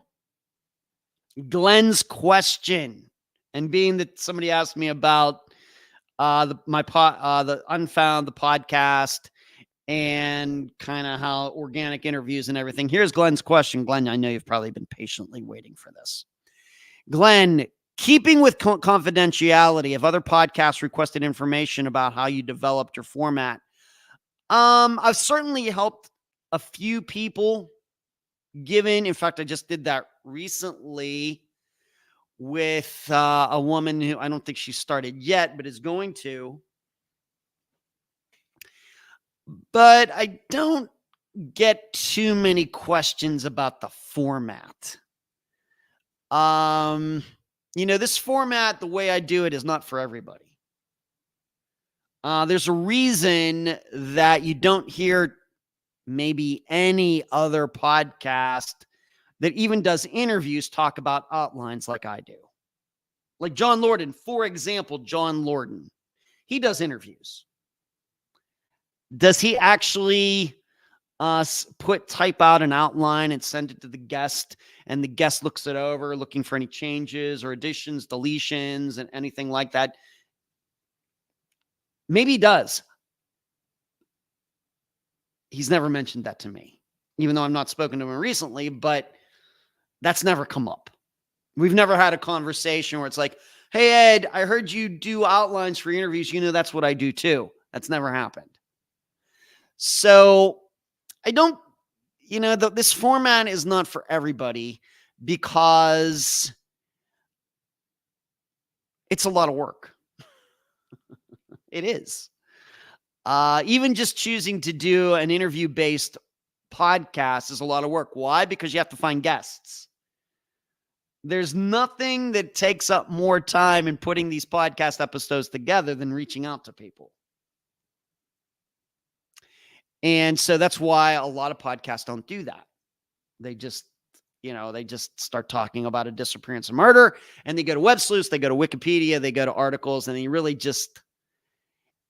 Glenn's question. And being that somebody asked me about the Unfound, the podcast, and kind of how organic interviews and everything. Here's Glenn's question. Glenn, I know you've probably been patiently waiting for this. Glenn, keeping with confidentiality, if other podcasts requested information about how you developed your format, I've certainly helped a few people. In fact, I just did that recently with a woman who I don't think she started yet, but is going to. But I don't get too many questions about the format. This format, the way I do it, is not for everybody. There's a reason that you don't hear maybe any other podcast that even does interviews talk about outlines like I do. Like John Lorden, for example, John Lorden. He does interviews. Does he actually type out an outline and send it to the guest, and the guest looks it over, looking for any changes or additions, deletions, and anything like that? Maybe he does. He's never mentioned that to me, even though I'm not spoken to him recently, but that's never come up. We've never had a conversation where it's like, hey, Ed, I heard you do outlines for interviews. That's what I do too. That's never happened. So I don't, this format is not for everybody because it's a lot of work. It is. Even just choosing to do an interview-based podcast is a lot of work. Why? Because you have to find guests. There's nothing that takes up more time in putting these podcast episodes together than reaching out to people. And so that's why a lot of podcasts don't do that. They just start talking about a disappearance and murder, and they go to web sleuths, they go to Wikipedia, they go to articles, and they really just,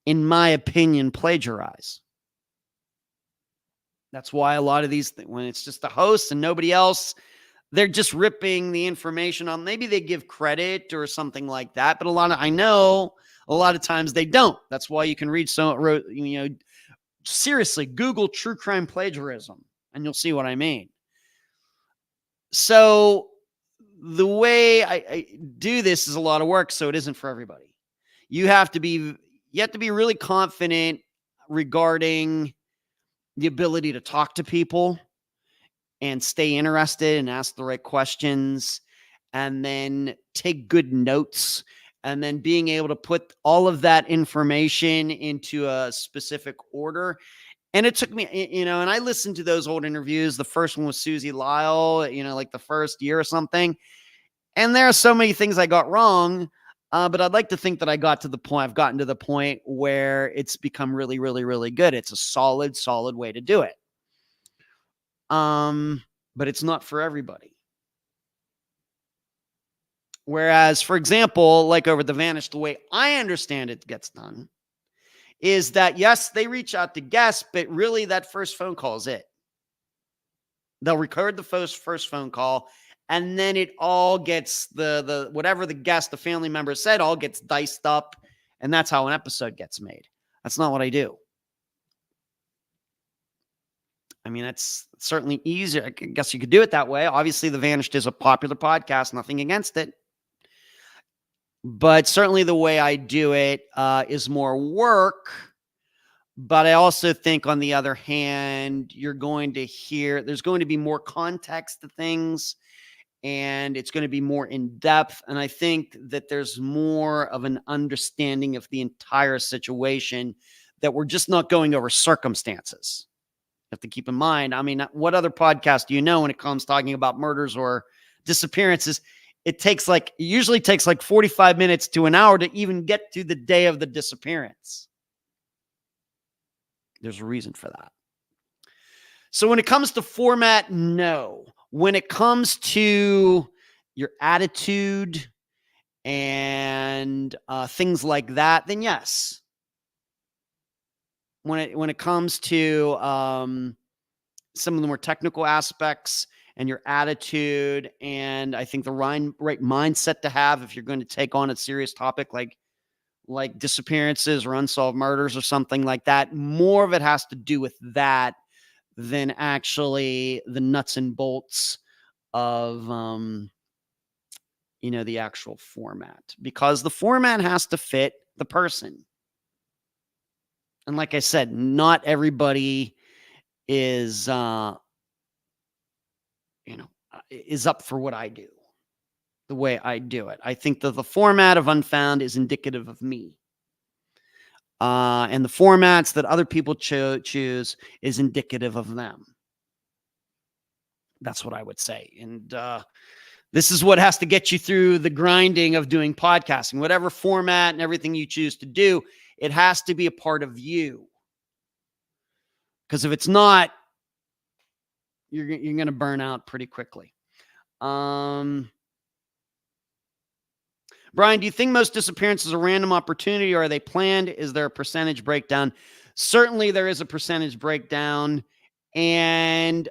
in my opinion, plagiarize. That's why a lot of these, when it's just the host and nobody else, they're just ripping the information on. Maybe they give credit or something like that, but I know a lot of times they don't. That's why you can read seriously, Google true crime plagiarism, and you'll see what I mean. So the way I do this is a lot of work, so it isn't for everybody. You have to be really confident regarding the ability to talk to people and stay interested and ask the right questions, and then take good notes, and then being able to put all of that information into a specific order. And it took me, and I listened to those old interviews. The first one was Susie Lyle, like the first year or something. And there are so many things I got wrong. But I'd like to think that I've gotten to the point where it's become really, really, really good. It's a solid way to do it. But it's not for everybody. Whereas, for example, like over The Vanished, the way I understand it gets done is that, yes, they reach out to guests, but really that first phone call is it. They'll record the first phone call, and then it all gets the whatever the guest, the family member said, all gets diced up, and that's how an episode gets made. That's not what I do. I mean, that's certainly easier. I guess you could do it that way. Obviously, The Vanished is a popular podcast, nothing against it. But certainly the way I do it is more work. But I also think, on the other hand, there's going to be more context to things, and it's going to be more in depth. And I think that there's more of an understanding of the entire situation, that we're just not going over circumstances. You have to keep in mind, I mean, what other podcast do you know when it comes talking about murders or disappearances? It usually takes like 45 minutes to an hour to even get to the day of the disappearance. There's a reason for that. So when it comes to format, no. When it comes to your attitude and things like that, then yes. When it comes to some of the more technical aspects and your attitude, and I think the right mindset to have if you're going to take on a serious topic like disappearances or unsolved murders or something like that, more of it has to do with that than actually the nuts and bolts of the actual format, because the format has to fit the person. And like I said, not everybody is up for what I do, the way I do it. I think that the format of Unfound is indicative of me. And the formats that other people choose is indicative of them. That's what I would say. And this is what has to get you through the grinding of doing podcasting. Whatever format and everything you choose to do, it has to be a part of you. Because if it's not, you're going to burn out pretty quickly. Brian, do you think most disappearances are random opportunity, or are they planned? Is there a percentage breakdown? Certainly there is a percentage breakdown. And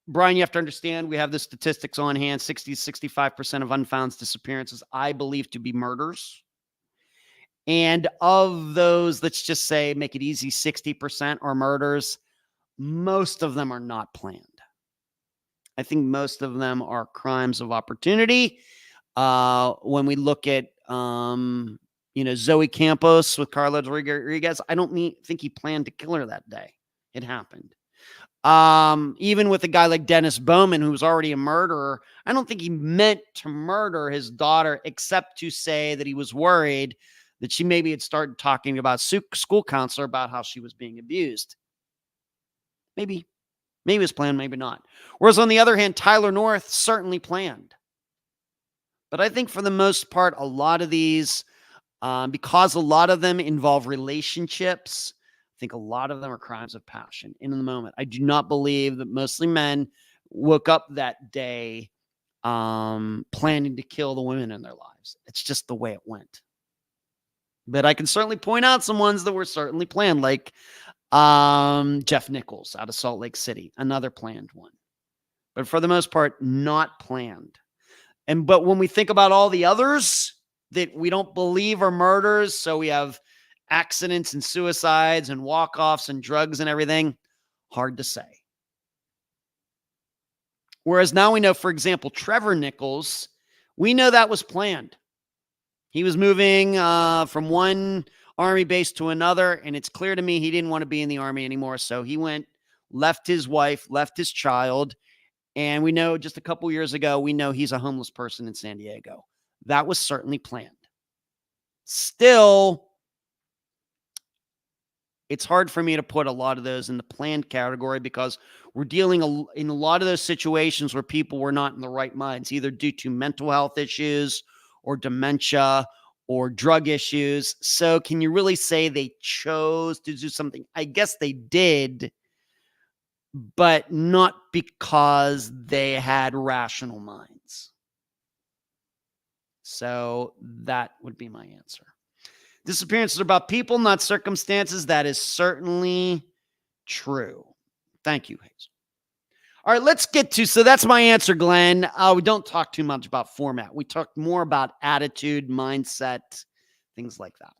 Brian, you have to understand, we have the statistics on hand. 60 to 65% of Unfound's disappearances I believe to be murders. And of those, let's just say, make it easy, 60% are murders. Most of them are not planned. I think most of them are crimes of opportunity. When we look at, Zoe Campos with Carla Rodriguez, I don't think he planned to kill her that day. It happened. Even with a guy like Dennis Bowman, who was already a murderer, I don't think he meant to murder his daughter, except to say that he was worried that she maybe had started talking about school counselor about how she was being abused. Maybe it was planned, maybe not. Whereas on the other hand, Tyler North certainly planned. But I think for the most part, a lot of these, because a lot of them involve relationships, I think a lot of them are crimes of passion in the moment. I do not believe that mostly men woke up that day planning to kill the women in their lives. It's just the way it went. But I can certainly point out some ones that were certainly planned, like Jeff Nichols out of Salt Lake City, another planned one. But for the most part, not planned. But when we think about all the others that we don't believe are murders, so we have accidents and suicides and walk-offs and drugs and everything, hard to say. Whereas now we know, for example, Trevor Nichols, we know that was planned. He was moving from one Army base to another, and it's clear to me he didn't want to be in the Army anymore. So he left his wife, left his child, and we know just a couple years ago, we know he's a homeless person in San Diego. That was certainly planned. Still, it's hard for me to put a lot of those in the planned category, because we're dealing in a lot of those situations where people were not in the right minds, either due to mental health issues or dementia or drug issues. So can you really say they chose to do something? I guess they did, but not because they had rational minds. So that would be my answer. Disappearances are about people, not circumstances. That is certainly true. Thank you, Hazel. All right, let's get to, so that's my answer, Glenn. We don't talk too much about format. We talk more about attitude, mindset, things like that.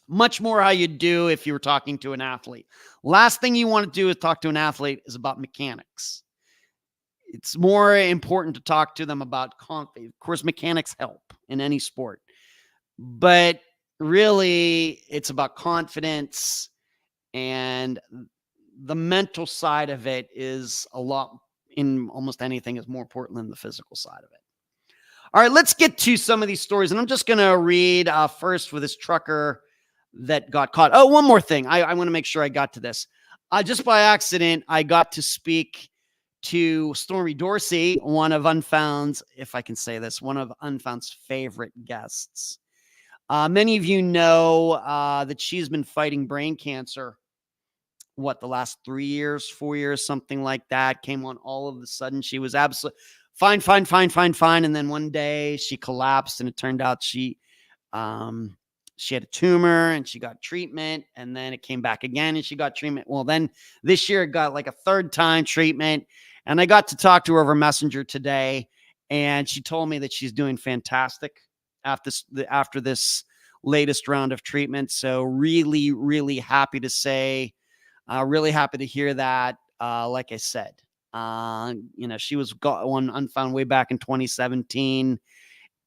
Much more how you do if you were talking to an athlete. Last thing you want to do is talk to an athlete is about mechanics. It's more important to talk to them about confidence. Of course, mechanics help in any sport, but really it's about confidence, and the mental side of it is a lot, in almost anything, is more important than the physical side of it. All right, let's get to some of these stories. And I'm just going to read first for this trucker that got caught. Oh, one more thing. I want to make sure I got to this. Just by accident, I got to speak to Stormy Dorsey, one of Unfound's, if I can say this, one of Unfound's favorite guests. Many of you know that she's been fighting brain cancer. The last 3 years, 4 years, something like that. Came on all of a sudden. She was absolutely fine. And then one day she collapsed, and it turned out she had a tumor, and she got treatment, and then it came back again and she got treatment. Well, then this year it got like a third time treatment, and I got to talk to her over Messenger today, and she told me that she's doing fantastic after this latest round of treatment. So really, really happy to say, really happy to hear that. Like I said, she was on Unfound way back in 2017.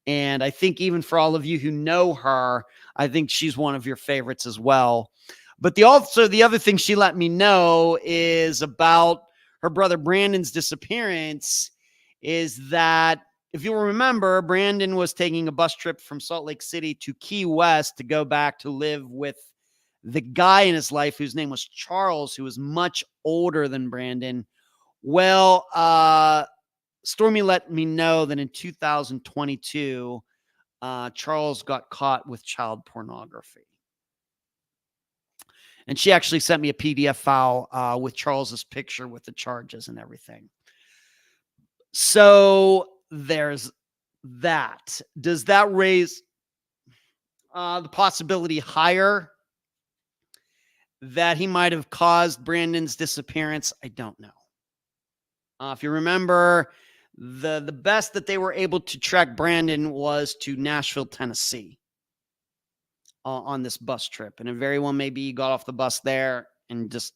And I think even for all of you who know her, I think she's one of your favorites as well. But the other thing she let me know is about her brother Brandon's disappearance, is that, if you'll remember, Brandon was taking a bus trip from Salt Lake City to Key West to go back to live with the guy in his life whose name was Charles, who was much older than Brandon. Well, Stormy let me know that in 2022, Charles got caught with child pornography. And she actually sent me a PDF file with Charles's picture with the charges and everything. So there's that. Does that raise the possibility higher that he might have caused Brandon's disappearance? I don't know. If you remember, the best that they were able to track Brandon was to Nashville, Tennessee, on this bus trip. And it very well maybe he got off the bus there and just,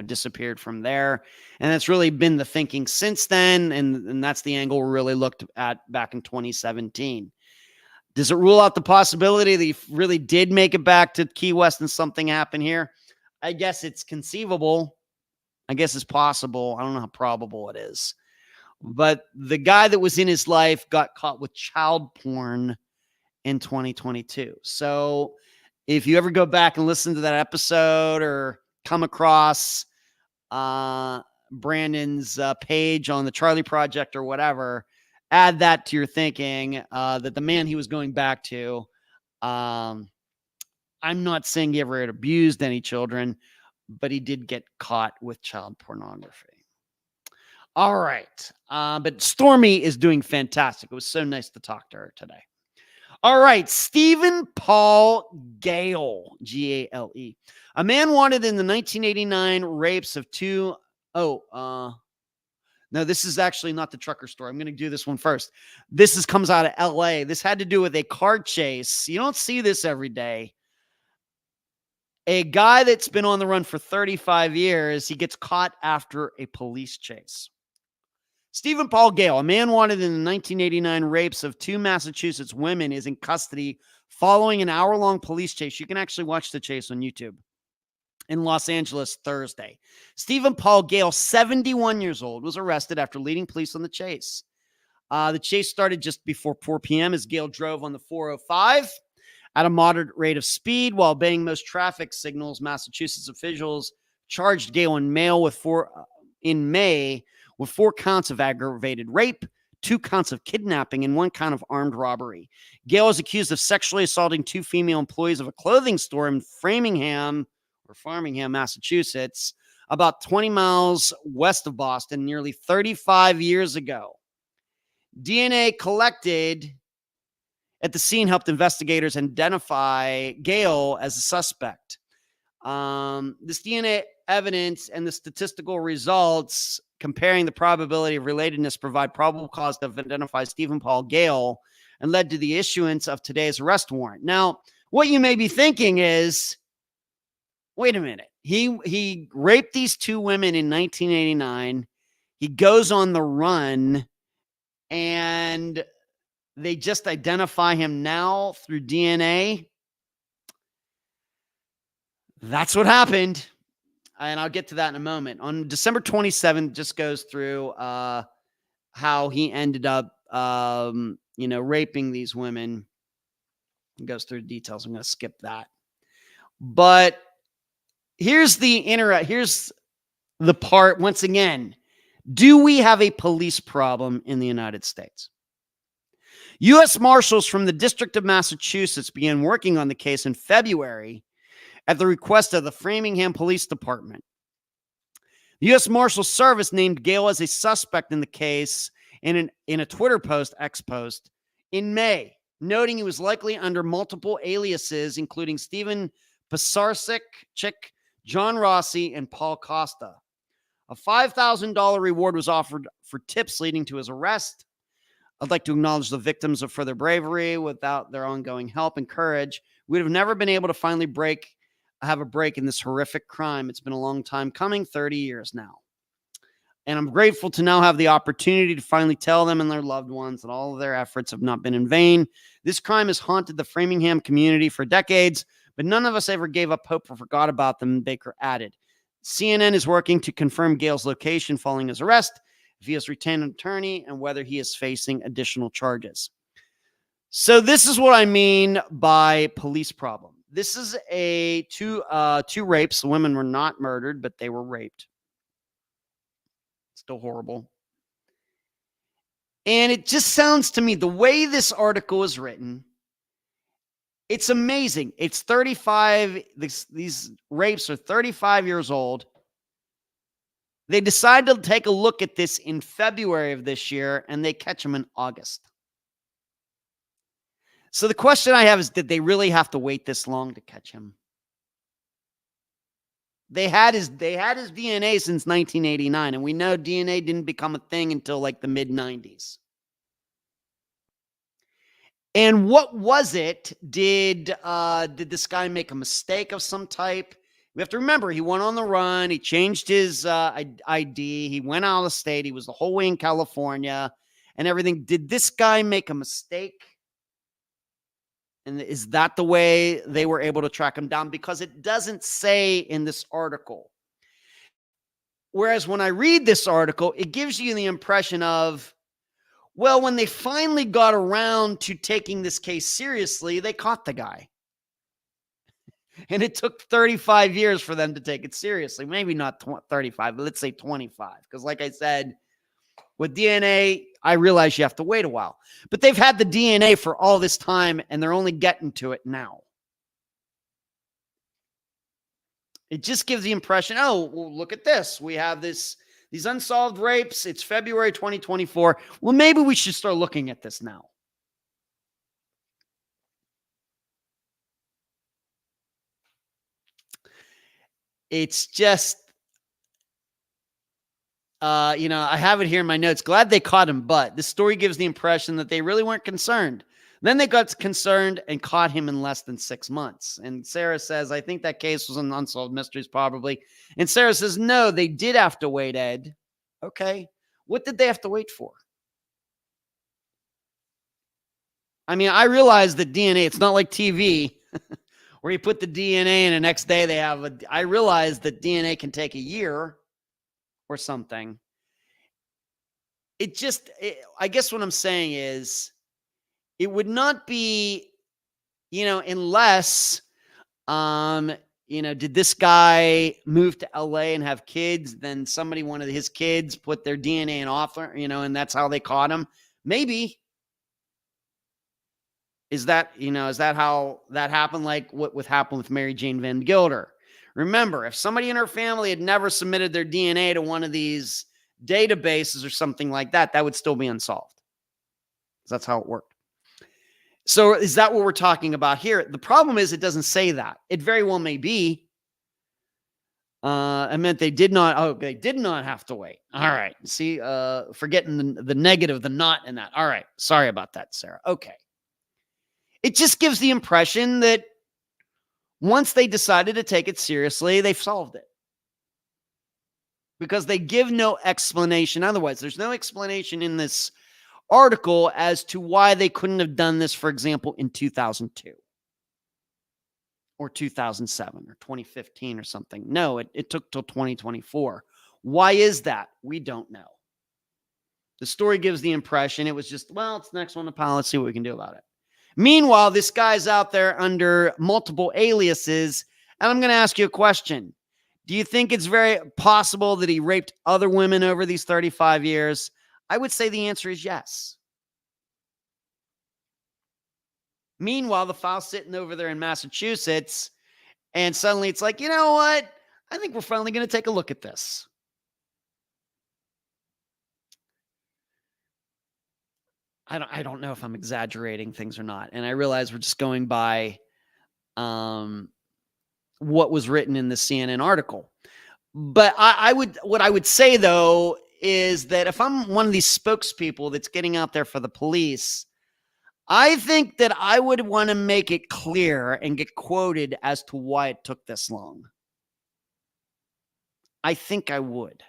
disappeared from there. And that's really been the thinking since then. And that's the angle we really looked at back in 2017. Does it rule out the possibility that he really did make it back to Key West and something happened here? I guess it's conceivable. I guess it's possible. I don't know how probable it is. But the guy that was in his life got caught with child porn in 2022. So if you ever go back and listen to that episode or come across Brandon's page on the Charlie Project or whatever, add that to your thinking that the man he was going back to, I'm not saying he ever had abused any children, but he did get caught with child pornography. All right. But Stormy is doing fantastic. It was so nice to talk to her today. All right. Stephen Paul Gail, Gale. A man wanted in the 1989 rapes of two. No, this is actually not the trucker story. I'm going to do this one first. This comes out of LA. This had to do with a car chase. You don't see this every day. A guy that's been on the run for 35 years, he gets caught after a police chase. Stephen Paul Gail, a man wanted in the 1989 rapes of two Massachusetts women, is in custody following an hour-long police chase. You can actually watch the chase on YouTube. In Los Angeles Thursday. Stephen Paul Gail, 71 years old, was arrested after leading police on the chase. The chase started just before 4 p.m. as Gail drove on the 405 at a moderate rate of speed while obeying most traffic signals. Massachusetts officials charged Gail in May with 4 counts of aggravated rape, 2 counts of kidnapping, and 1 count of armed robbery. Gail is accused of sexually assaulting 2 female employees of a clothing store in Framingham, Massachusetts, about 20 miles west of Boston, nearly 35 years ago. DNA collected at the scene helped investigators identify Gail as a suspect. This DNA evidence and the statistical results comparing the probability of relatedness provide probable cause to identify Stephen Paul Gail and led to the issuance of today's arrest warrant. Now, what you may be thinking is, wait a minute. He raped these 2 women in 1989. He goes on the run, and they just identify him now through DNA. That's what happened. And I'll get to that in a moment. On December 27th, just goes through how he ended up, raping these women. It goes through the details. I'm going to skip that. But here's the part, once again. Do we have a police problem in the United States? U.S. Marshals from the District of Massachusetts began working on the case in February at the request of the Framingham Police Department. The U.S. Marshals Service named Gail as a suspect in the case in a Twitter post, X post, in May, noting he was likely under multiple aliases, including Stephen Pisarcik, John Rossi, and Paul Costa. A $5,000 reward was offered for tips leading to his arrest. I'd like to acknowledge the victims for their bravery. Without their ongoing help and courage, we would have never been able to finally have a break in this horrific crime. It's been a long time coming, 30 years now. And I'm grateful to now have the opportunity to finally tell them and their loved ones that all of their efforts have not been in vain. This crime has haunted the Framingham community for decades, but none of us ever gave up hope or forgot about them, Baker added. CNN is working to confirm Gail's location following his arrest, if he has retained an attorney, and whether he is facing additional charges. So this is what I mean by police problem. This is two rapes. The women were not murdered, but they were raped. Still horrible. And it just sounds to me, the way this article is written, it's amazing. It's 35. These rapes are 35 years old. They decide to take a look at this in February of this year, and they catch him in August. So the question I have is, did they really have to wait this long to catch him? They had his DNA since 1989, and we know DNA didn't become a thing until like the mid-90s. And what was it? Did this guy make a mistake of some type? We have to remember, he went on the run. He changed his ID. He went out of state. He was the whole way in California and everything. Did this guy make a mistake? And is that the way they were able to track him down? Because it doesn't say in this article. Whereas when I read this article, it gives you the impression of, well, when they finally got around to taking this case seriously, they caught the guy. And it took 35 years for them to take it seriously. Maybe not 35, but let's say 25. Because like I said, with DNA, I realize you have to wait a while. But they've had the DNA for all this time, and they're only getting to it now. It just gives the impression, oh, well, look at this. We have these unsolved rapes. It's February 2024. Well, maybe we should start looking at this now. It's just, I have it here in my notes. Glad they caught him, but this story gives the impression that they really weren't concerned. Then they got concerned and caught him in less than 6 months. And Sarah says, I think that case was an unsolved mysteries probably. And Sarah says, no, they did have to wait, Ed. Okay. What did they have to wait for? I mean, I realize that DNA, it's not like TV where you put the DNA and the next day they have I realize that DNA can take a year or something. I guess what I'm saying is it would not be, unless, did this guy move to LA and have kids? Then somebody, one of his kids, put their DNA in author, and that's how they caught him. Maybe. Is that how that happened? Like what would happen with Mary Jane Van Gilder? Remember, if somebody in her family had never submitted their DNA to one of these databases or something like that, that would still be unsolved. That's how it worked. So is that what we're talking about here? The problem is it doesn't say that. It very well may be. It meant they did not have to wait. All right. See, forgetting the negative, the not in that. All right. Sorry about that, Sarah. Okay. It just gives the impression that once they decided to take it seriously, they've solved it. Because they give no explanation. Otherwise, there's no explanation in this article as to why they couldn't have done this, for example, in 2002 or 2007 or 2015 or something. No, it took till 2024. Why is that? We don't know. The story gives the impression it was just, well, it's the next one to pile. Let's see what we can do about it. Meanwhile, this guy's out there under multiple aliases, and I'm going to ask you a question. Do you think it's very possible that he raped other women over these 35 years? I would say the answer is yes. Meanwhile, the file's sitting over there in Massachusetts, and suddenly it's like, you know what? I think we're finally going to take a look at this. I don't know if I'm exaggerating things or not. And I realize we're just going by what was written in the CNN article. But what I would say, though, is that if I'm one of these spokespeople that's getting out there for the police, I think that I would want to make it clear and get quoted as to why it took this long. I think I would.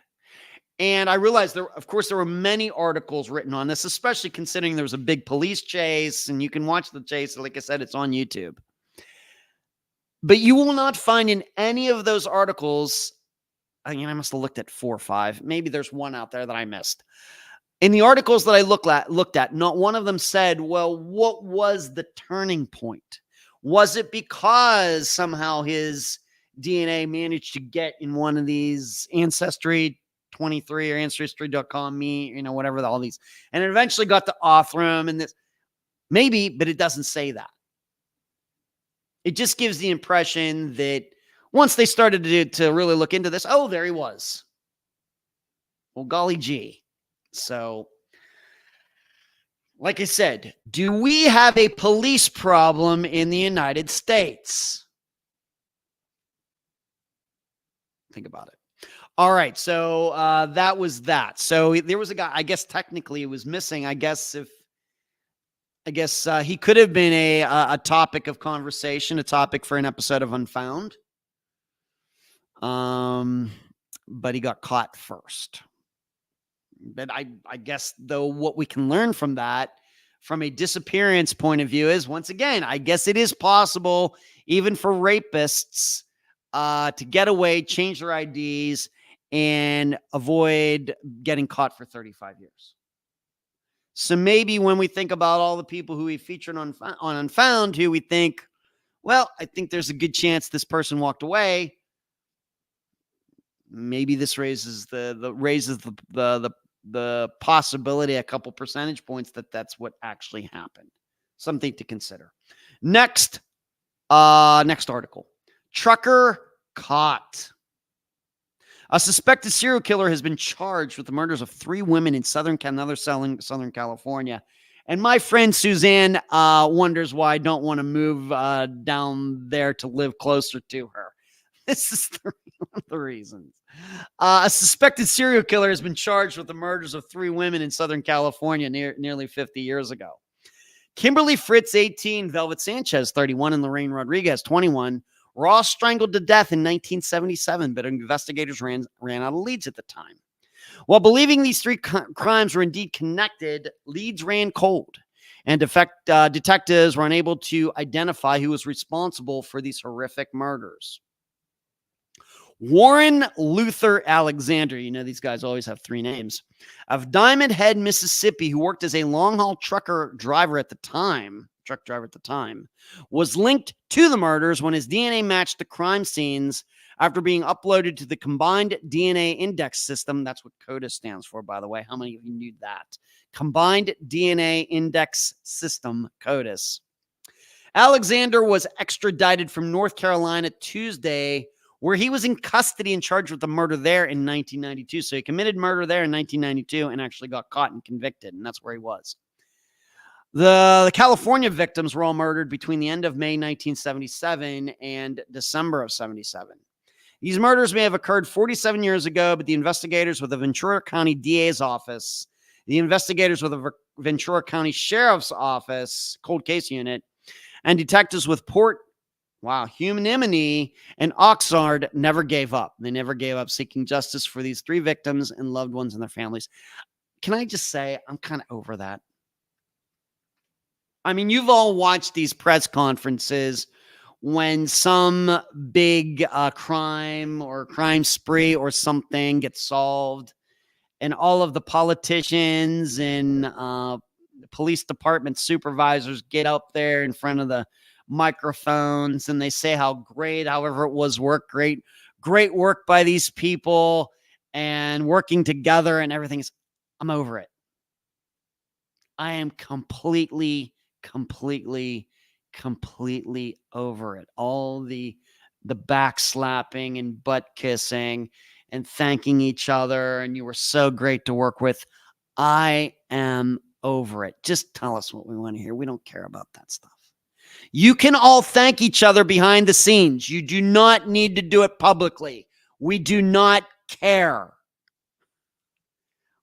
And I realized there were many articles written on this, especially considering there was a big police chase, and you can watch the chase. Like I said, it's on YouTube. But you will not find in any of those articles, I must have looked at 4 or 5. Maybe there's one out there that I missed. In the articles that I looked at, not one of them said, well, what was the turning point? Was it because somehow his DNA managed to get in one of these Ancestry 23 or Ancestry.com, whatever, all these, and it eventually got to Othram and this? Maybe, but it doesn't say that. It just gives the impression that once they started to really look into this, oh, there he was. Well, golly gee. So, like I said, do we have a police problem in the United States? Think about it. All right, so that was that. So there was a guy, I guess technically it was missing. I guess he could have been a topic of conversation, a topic for an episode of Unfound. But he got caught first. But I guess, though, what we can learn from that, from a disappearance point of view, is, once again, I guess it is possible, even for rapists, to get away, change their IDs, and avoid getting caught for 35 years. So maybe when we think about all the people who we featured on Unfound, who we think, well, I think there's a good chance this person walked away, maybe this raises the possibility a couple percentage points that that's what actually happened. Something to consider. Next article. Trucker caught. A suspected serial killer has been charged with the murders of 3 women in Southern California. And my friend Suzanne wonders why I don't want to move down there to live closer to her. This is one of the reasons. A suspected serial killer has been charged with the murders of 3 women in Southern California nearly 50 years ago. Kimberly Fritz, 18, Velvet Sanchez, 31, and Lorraine Rodriguez, 21, were all strangled to death in 1977, but investigators ran out of leads at the time. While believing these 3 crimes were indeed connected, leads ran cold, and detectives were unable to identify who was responsible for these horrific murders. Warren Luther Alexander, these guys always have 3 names, of Diamond Head, Mississippi, who worked as a long-haul truck driver at the time, was linked to the murders when his DNA matched the crime scenes after being uploaded to the Combined DNA Index System. That's what CODIS stands for, by the way. How many of you knew that? Combined DNA Index System, CODIS. Alexander was extradited from North Carolina Tuesday, where he was in custody and charged with the murder there in 1992. So he committed murder there in 1992 and actually got caught and convicted, and that's where he was. The California victims were all murdered between the end of May 1977 and December of 77. These murders may have occurred 47 years ago, but the investigators with the Ventura County DA's office, the investigators with the Ventura County Sheriff's Office, cold case unit, and detectives with Humniminy and Oxnard never gave up. They never gave up seeking justice for these 3 victims and loved ones and their families. Can I just say, I'm kind of over that. I mean, you've all watched these press conferences when some big crime or crime spree or something gets solved, and all of the politicians and police department supervisors get up there in front of the microphones and they say how great, however it was great work by these people and working together and everything. I'm over it. I am completely over it. All the backslapping and butt kissing and thanking each other, and you were so great to work with. I am over it. Just tell us what we want to hear. We don't care about that stuff. You can all thank each other behind the scenes. You do not need to do it publicly. We do not care.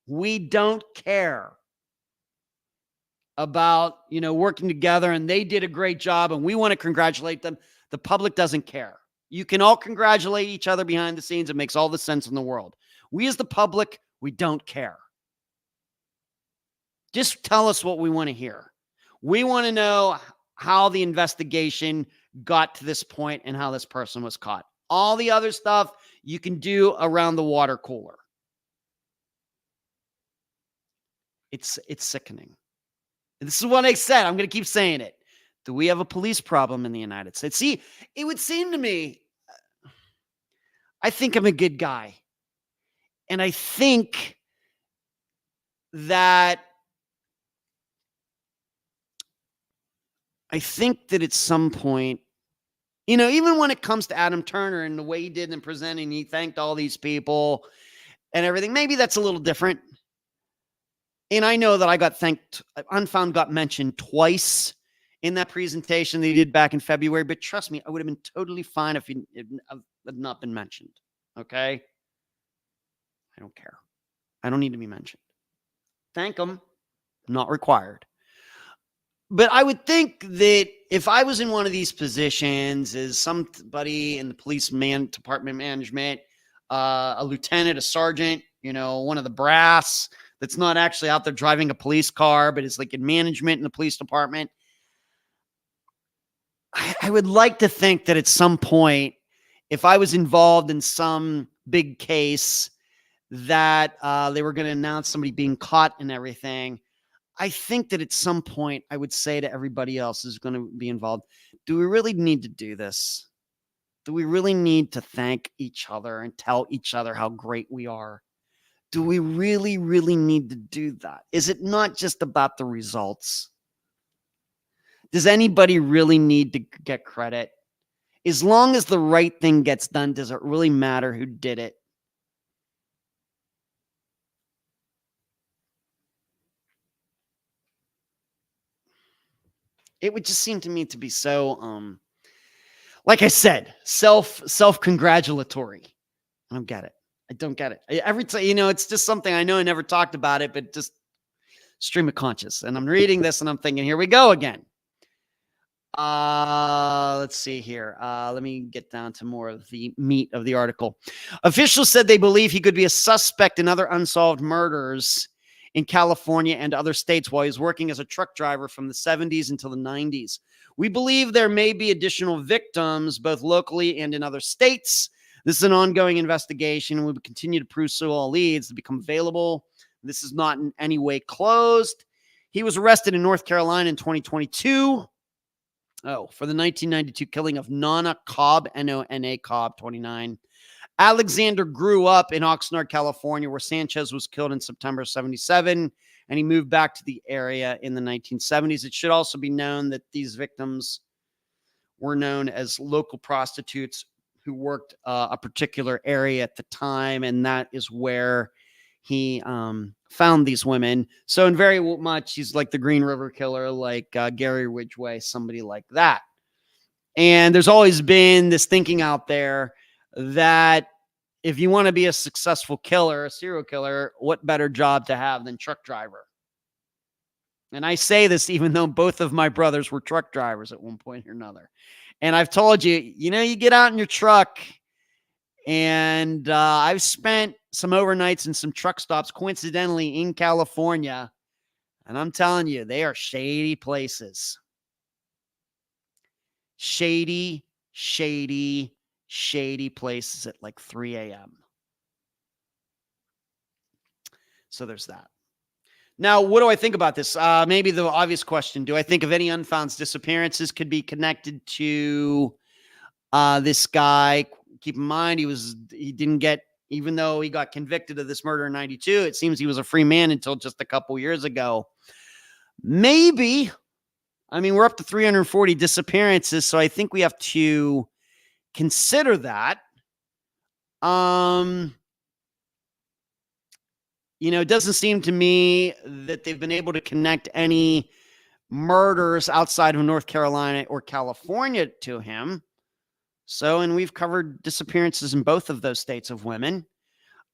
We don't care about, working together, and they did a great job and we want to congratulate them. The public doesn't care. You can all congratulate each other behind the scenes. It makes all the sense in the world. We as the public, we don't care. Just tell us what we want to hear. We want to know how the investigation got to this point and how this person was caught. All the other stuff you can do around the water cooler. It's sickening. This is what I said. I'm going to keep saying it. Do we have a police problem in the United States? See, it would seem to me, I think I'm a good guy. And I think that at some point, even when it comes to Adam Turner and the way he did in presenting, he thanked all these people and everything. Maybe that's a little different. And I know that I got thanked. Unfound got mentioned twice in that presentation that he did back in February. But trust me, I would have been totally fine if it had not been mentioned. Okay? I don't care. I don't need to be mentioned. Thank them. Not required. But I would think that if I was in one of these positions as somebody in the police department management, a lieutenant, a sergeant, one of the brass that's not actually out there driving a police car, but is like in management in the police department, I would like to think that at some point, if I was involved in some big case that they were going to announce somebody being caught and everything, I think that at some point I would say to everybody else who's going to be involved, do we really need to do this? Do we really need to thank each other and tell each other how great we are? Do we really, really need to do that? Is it not just about the results? Does anybody really need to get credit? As long as the right thing gets done, does it really matter who did it? It would just seem to me to be so, like I said, self-congratulatory. I don't get it. I don't get it. Every time, it's just something I know I never talked about it, but just stream of conscious. And I'm reading this and I'm thinking, here we go again. Let's see here. Let me get down to more of the meat of the article. Officials said they believe he could be a suspect in other unsolved murders in California and other states while he's working as a truck driver from the 70s until the 90s. We believe there may be additional victims, both locally and in other states. This is an ongoing investigation, and we will continue to pursue all leads to become available. This is not in any way closed. He was arrested in North Carolina in 2022. Oh, for the 1992 killing of Nona Cobb, Nona Cobb, 29. Alexander grew up in Oxnard, California, where Sanchez was killed in September 77, and he moved back to the area in the 1970s. It should also be known that these victims were known as local prostitutes who worked a particular area at the time, and that is where he found these women. So in very much, he's like the Green River Killer, like Gary Ridgway, somebody like that. And there's always been this thinking out there that if you want to be a successful killer, a serial killer, what better job to have than truck driver? And I say this even though both of my brothers were truck drivers at one point or another. And I've told you, you get out in your truck, and I've spent some overnights and some truck stops, coincidentally, in California. And I'm telling you, they are shady places. Shady, shady, shady places at like 3 a.m. So there's that. Now, what do I think about this? Maybe the obvious question. Do I think of any Unfound's disappearances could be connected to this guy? Keep in mind, he didn't get, even though he got convicted of this murder in 92, it seems he was a free man until just a couple years ago. Maybe. I mean, we're up to 340 disappearances, so I think we have to consider that. It doesn't seem to me that they've been able to connect any murders outside of North Carolina or California to him. So, and we've covered disappearances in both of those states of women.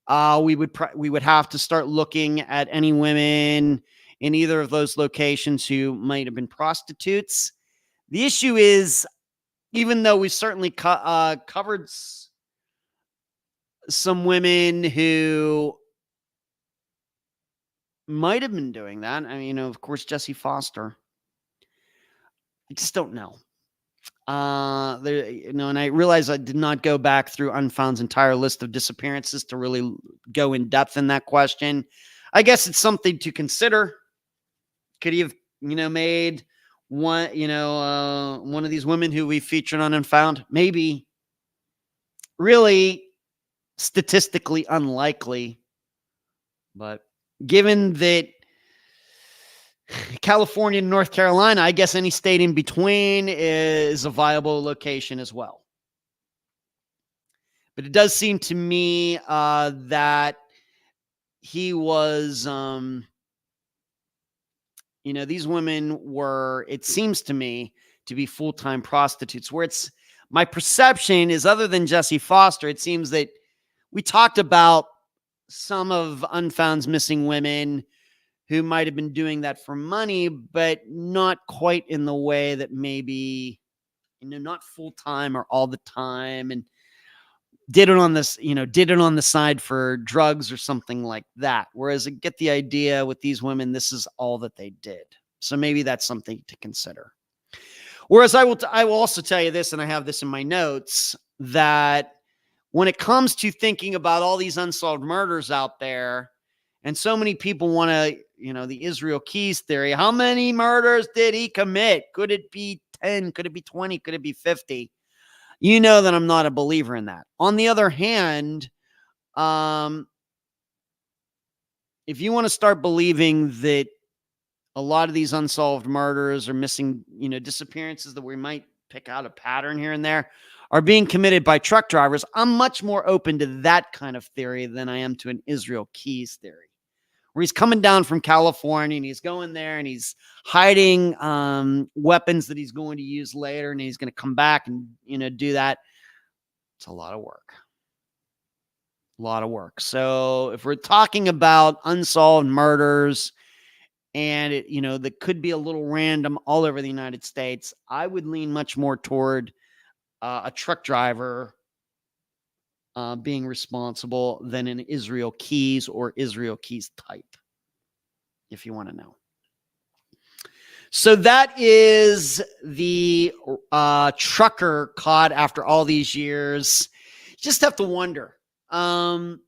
We would have to start looking at any women in either of those locations who might have been prostitutes. The issue is, even though we certainly covered some women who might have been doing that. I mean, of course, Jessie Foster. I just don't know. And I realize I did not go back through Unfound's entire list of disappearances to really go in depth in that question. I guess it's something to consider. Could he have, made one of these women who we featured on Unfound? Maybe. Really statistically unlikely, but given that California and North Carolina, I guess any state in between is a viable location as well. But it does seem to me that he was, these women were, it seems to me, to be full-time prostitutes. Where my perception is, other than Jessie Foster, it seems that we talked about some of Unfound's missing women who might have been doing that for money, but not quite in the way that maybe, not full time or all the time, and did it on the side for drugs or something like that. Whereas I get the idea with these women, this is all that they did. So maybe that's something to consider. Whereas I will also tell you this, and I have this in my notes, that when it comes to thinking about all these unsolved murders out there, and so many people want to, the Israel Keys theory, how many murders did he commit? Could it be 10? Could it be 20? Could it be 50? You know that I'm not a believer in that. On the other hand, if you want to start believing that a lot of these unsolved murders or missing, disappearances that we might pick out a pattern here and there are being committed by truck drivers, I'm much more open to that kind of theory than I am to an Israel Keys theory, where he's coming down from California and he's going there and he's hiding weapons that he's going to use later, and he's going to come back and, do that. It's a lot of work. A lot of work. So if we're talking about unsolved murders and that could be a little random all over the United States, I would lean much more toward a truck driver being responsible than an Israel Keys or Israel Keys type, if you want to know. So that is the trucker caught after all these years. You just have to wonder. Of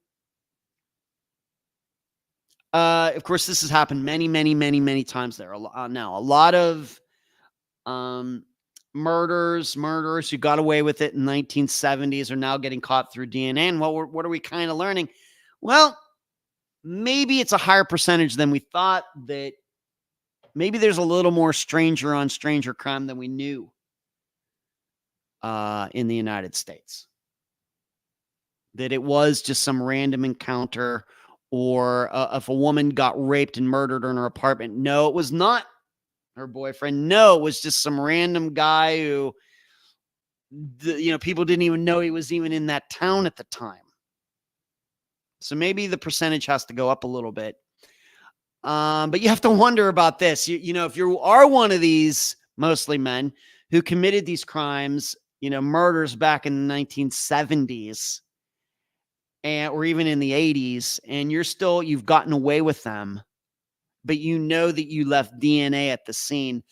course, this has happened many, many, many, many times there. Now, a lot of murderers who got away with it in the 1970s are now getting caught through DNA. And what are we kind of learning? Well, maybe it's a higher percentage than we thought, that maybe there's a little more stranger on stranger crime than we knew in the United States. That it was just some random encounter, or if a woman got raped and murdered in her apartment. No, it was not her boyfriend. No, it was just some random guy who, people didn't even know he was even in that town at the time. So maybe the percentage has to go up a little bit. But you have to wonder about this. If you are one of these, mostly men, who committed these crimes, murders back in the 1970s, or even in the 80s, and you've gotten away with them, but you know that you left DNA at the scene.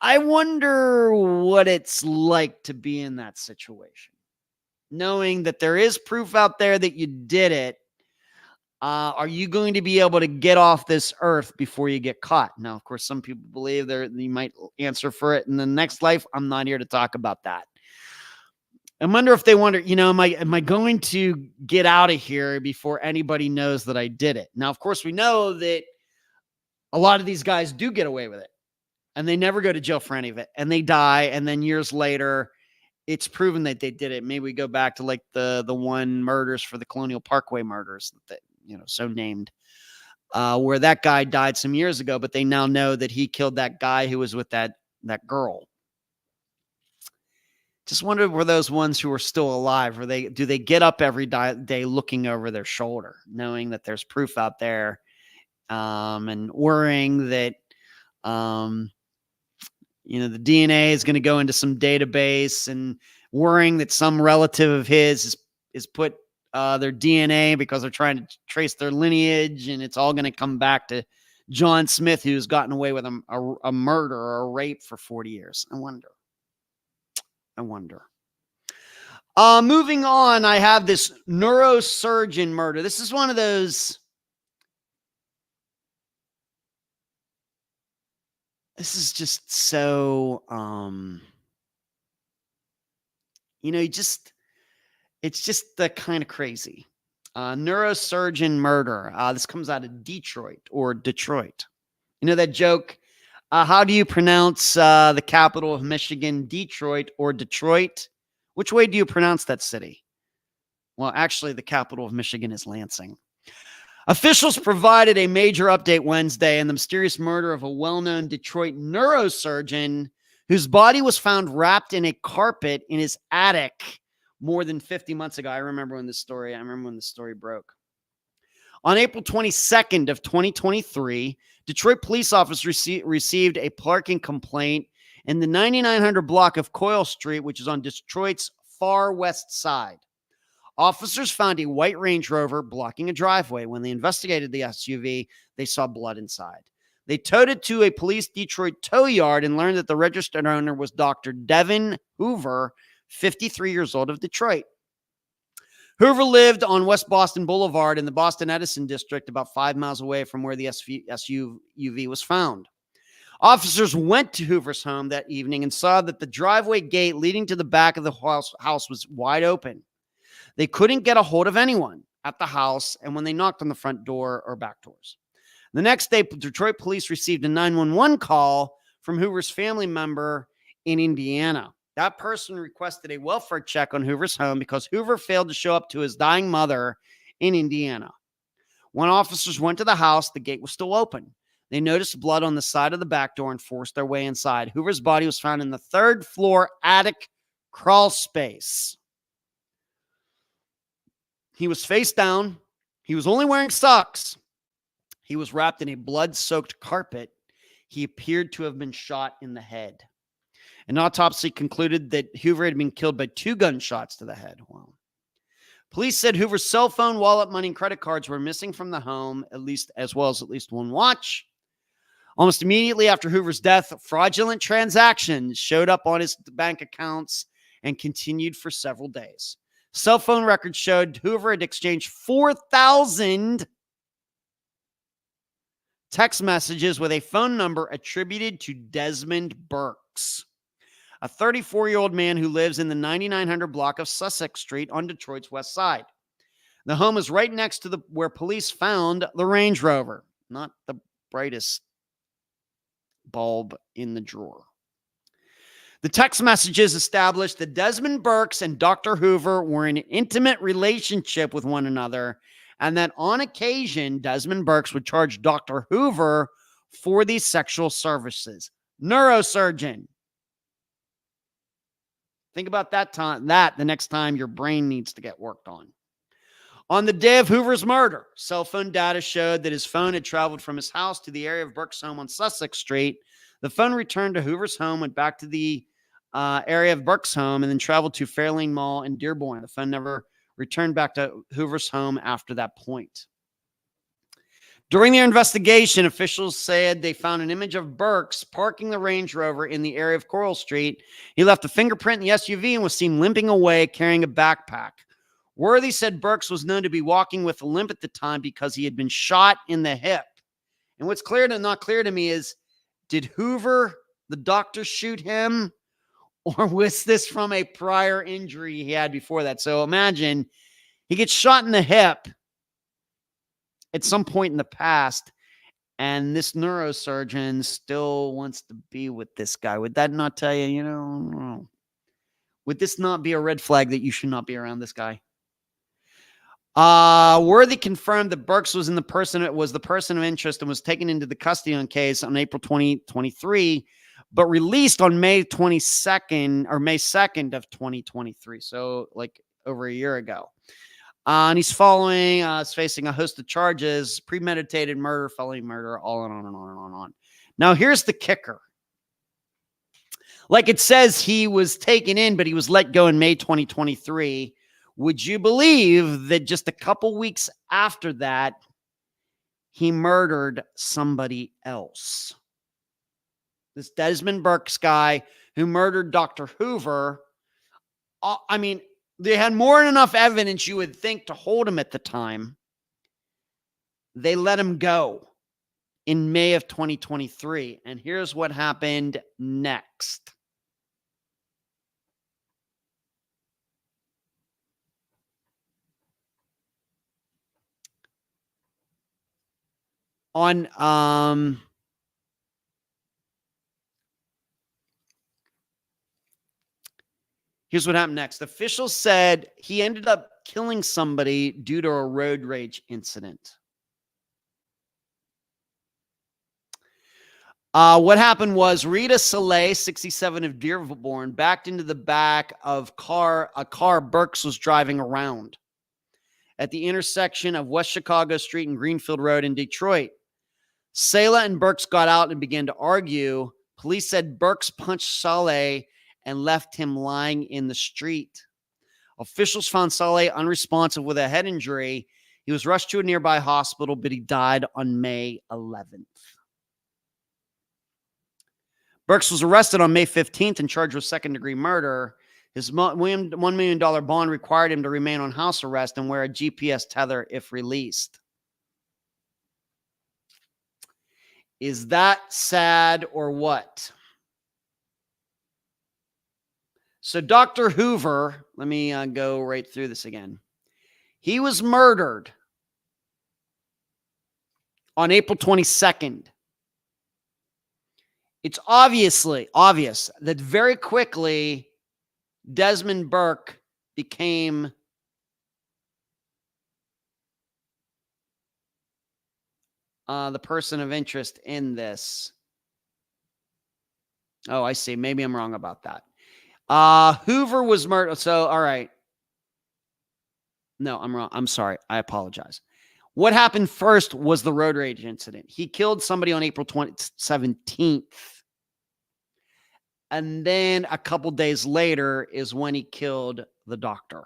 I wonder what it's like to be in that situation, knowing that there is proof out there that you did it. Are you going to be able to get off this earth before you get caught? Now, of course, some people believe you might answer for it in the next life. I'm not here to talk about that. I wonder if they wonder, am I going to get out of here before anybody knows that I did it? Now, of course, we know that a lot of these guys do get away with it, and they never go to jail for any of it, and they die. And then years later, it's proven that they did it. Maybe we go back to like the one murders for the Colonial Parkway murders, that so named, where that guy died some years ago, but they now know that he killed that guy who was with that girl. Just wonder, were those ones who are still alive, do they get up every day looking over their shoulder, knowing that there's proof out there, and worrying that, the DNA is going to go into some database, and worrying that some relative of his is put their DNA because they're trying to trace their lineage, and it's all going to come back to John Smith, who's gotten away with a murder or a rape for 40 years. I wonder. Moving on, I have this neurosurgeon murder. This is one of those. This is just so, it's just the kind of crazy. Neurosurgeon murder. This comes out of Detroit. You know that joke? How do you pronounce the capital of Michigan, Detroit or Detroit? Which way do you pronounce that city? Well, actually, the capital of Michigan is Lansing. Officials provided a major update Wednesday on the mysterious murder of a well-known Detroit neurosurgeon whose body was found wrapped in a carpet in his attic more than 50 months ago. I remember when this story broke. On April 22nd of 2023, Detroit police officers received a parking complaint in the 9900 block of Coyle Street, which is on Detroit's far west side. Officers found a white Range Rover blocking a driveway. When they investigated the SUV, they saw blood inside. They towed it to a police Detroit tow yard and learned that the registered owner was Dr. Devin Hoover, 53 years old, of Detroit. Hoover lived on West Boston Boulevard in the Boston Edison district, about 5 miles away from where the SUV was found. Officers went to Hoover's home that evening and saw that the driveway gate leading to the back of the house was wide open. They couldn't get a hold of anyone at the house, and when they knocked on the front door or back doors. The next day, Detroit police received a 911 call from Hoover's family member in Indiana. That person requested a welfare check on Hoover's home because Hoover failed to show up to his dying mother in Indiana. When officers went to the house, the gate was still open. They noticed blood on the side of the back door and forced their way inside. Hoover's body was found in the third floor attic crawl space. He was face down. He was only wearing socks. He was wrapped in a blood-soaked carpet. He appeared to have been shot in the head. An autopsy concluded that Hoover had been killed by 2 gunshots to the head. Wow. Police said Hoover's cell phone, wallet, money, and credit cards were missing from the home, as well as at least one watch. Almost immediately after Hoover's death, fraudulent transactions showed up on his bank accounts and continued for several days. Cell phone records showed Hoover had exchanged 4,000 text messages with a phone number attributed to Desmond Burks. a 34-year-old man who lives in the 9900 block of Sussex Street on Detroit's west side. The home is right next to where police found the Range Rover, not the brightest bulb in the drawer. The text messages established that Desmond Burks and Dr. Hoover were in an intimate relationship with one another, and that on occasion, Desmond Burks would charge Dr. Hoover for these sexual services. Neurosurgeon. Think about that the next time your brain needs to get worked on. On the day of Hoover's murder, cell phone data showed that his phone had traveled from his house to the area of Burke's home on Sussex Street. The phone returned to Hoover's home, went back to the area of Burke's home, and then traveled to Fairlane Mall in Dearborn. The phone never returned back to Hoover's home after that point. During their investigation, officials said they found an image of Burks parking the Range Rover in the area of Coral Street. He left a fingerprint in the SUV and was seen limping away carrying a backpack. Worthy said Burks was known to be walking with a limp at the time because he had been shot in the hip. And what's clear and not clear to me is, did Hoover, the doctor, shoot him? Or was this from a prior injury he had before that? So imagine he gets shot in the hip at some point in the past, and this neurosurgeon still wants to be with this guy. Would that not tell you, would this not be a red flag that you should not be around this guy? Worthy confirmed that Burks was the person of interest and was taken into the custody on case on April 2023, but released on May 22nd or May 2nd of 2023. So like over a year ago. And he's facing a host of charges, premeditated murder, felony murder, all on and on and on and on. Now, here's the kicker. Like it says, he was taken in, but he was let go in May 2023. Would you believe that just a couple weeks after that, he murdered somebody else? This Desmond Burks guy who murdered Dr. Hoover. I mean, they had more than enough evidence, you would think, to hold him at the time. They let him go in May of 2023. And here's what happened next. Here's what happened next. Officials said he ended up killing somebody due to a road rage incident. What happened was Rita Soleil, 67 of Dearborn, backed into the back of a car Burks was driving around at the intersection of West Chicago Street and Greenfield Road in Detroit. Soleil and Burks got out and began to argue. Police said Burks punched Soleil and left him lying in the street. Officials found Soleil unresponsive with a head injury. He was rushed to a nearby hospital, but he died on May 11th. Burks was arrested on May 15th and charged with second-degree murder. His $1 million bond required him to remain on house arrest and wear a GPS tether if released. Is that sad or what? So Dr. Hoover, let me go right through this again. He was murdered on April 22nd. It's obvious that very quickly Desmond Burke became the person of interest in this. Oh, I see. Maybe I'm wrong about that. Hoover was murdered. So, all right. No, I'm wrong. I'm sorry. I apologize. What happened first was the road rage incident. He killed somebody on April 17th. And then a couple days later is when he killed the doctor.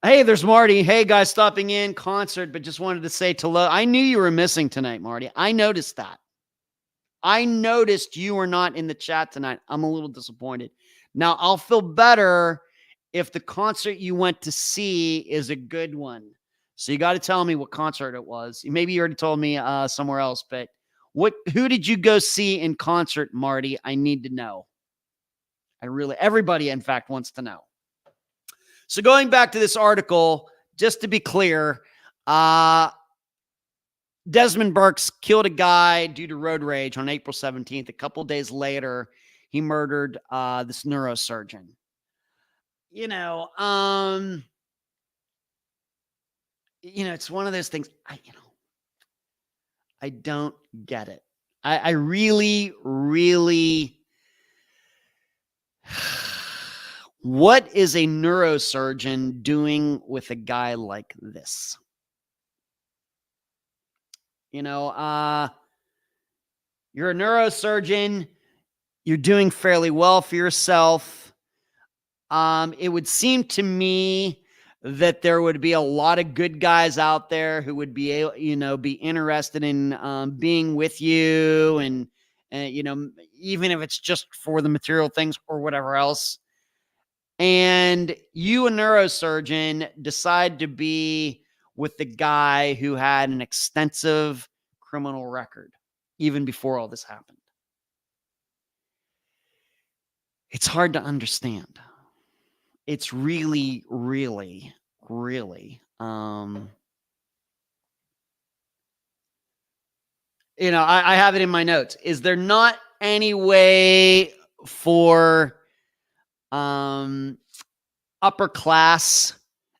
Hey, there's Marty. Hey, guys, stopping in concert, but just wanted to say hello. I knew you were missing tonight, Marty. I noticed that. I noticed you were not in the chat tonight. I'm a little disappointed. Now, I'll feel better if the concert you went to see is a good one. So you got to tell me what concert it was. Maybe you already told me somewhere else, but Who did you go see in concert, Marty? I need to know. Everybody, in fact, wants to know. So going back to this article, just to be clear, Desmond Burks killed a guy due to road rage on April 17th. A couple days later, he murdered this neurosurgeon. It's one of those things. I don't get it. I really, really. What is a neurosurgeon doing with a guy like this? You're a neurosurgeon. You're doing fairly well for yourself. It would seem to me that there would be a lot of good guys out there who would be interested in being with you, and even if it's just for the material things or whatever else. And you, a neurosurgeon, decide to be with the guy who had an extensive criminal record even before all this happened. It's hard to understand. It's really, really, really, I have it in my notes. Is there not any way for upper class,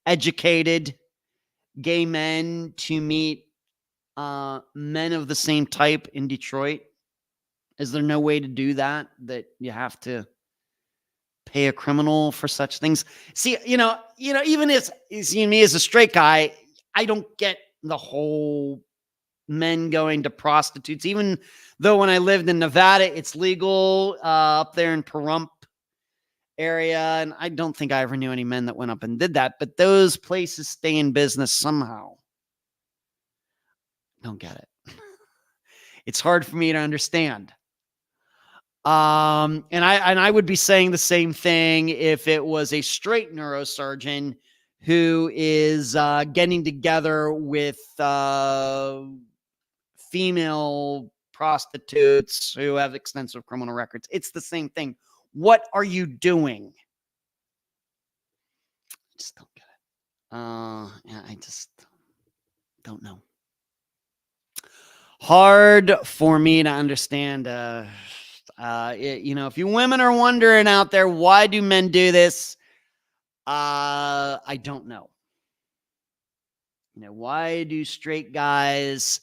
educated gay men to meet men of the same type in Detroit? Is there no way to do that you have to pay a criminal for such things? See, even as me as a straight guy, I don't get the whole men going to prostitutes, even though when I lived in Nevada, it's legal up there in Pahrump area. And I don't think I ever knew any men that went up and did that, but those places stay in business somehow. Don't get it. It's hard for me to understand. And I would be saying the same thing if it was a straight neurosurgeon who is getting together with female prostitutes who have extensive criminal records. It's the same thing. What are you doing? I just don't get it. I just don't know. Hard for me to understand. If you women are wondering out there, why do men do this? I don't know. Why do straight guys,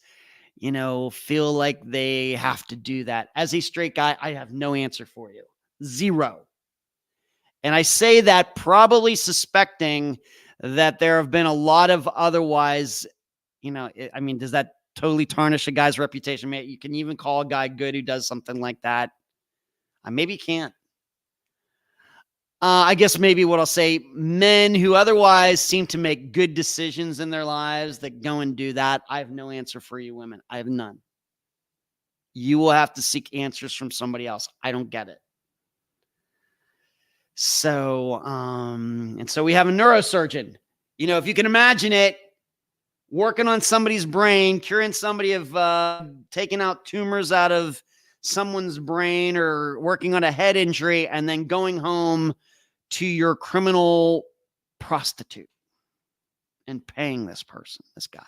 feel like they have to do that? As a straight guy, I have no answer for you. Zero. And I say that probably suspecting that there have been a lot of otherwise, does that totally tarnish a guy's reputation? You can even call a guy good who does something like that. Maybe you can't. I guess maybe what I'll say, men who otherwise seem to make good decisions in their lives that go and do that. I have no answer for you women. I have none. You will have to seek answers from somebody else. I don't get it. So, and so we have a neurosurgeon, if you can imagine it, working on somebody's brain, curing somebody of taking out tumors out of someone's brain or working on a head injury, and then going home to your criminal prostitute and paying this person, this guy.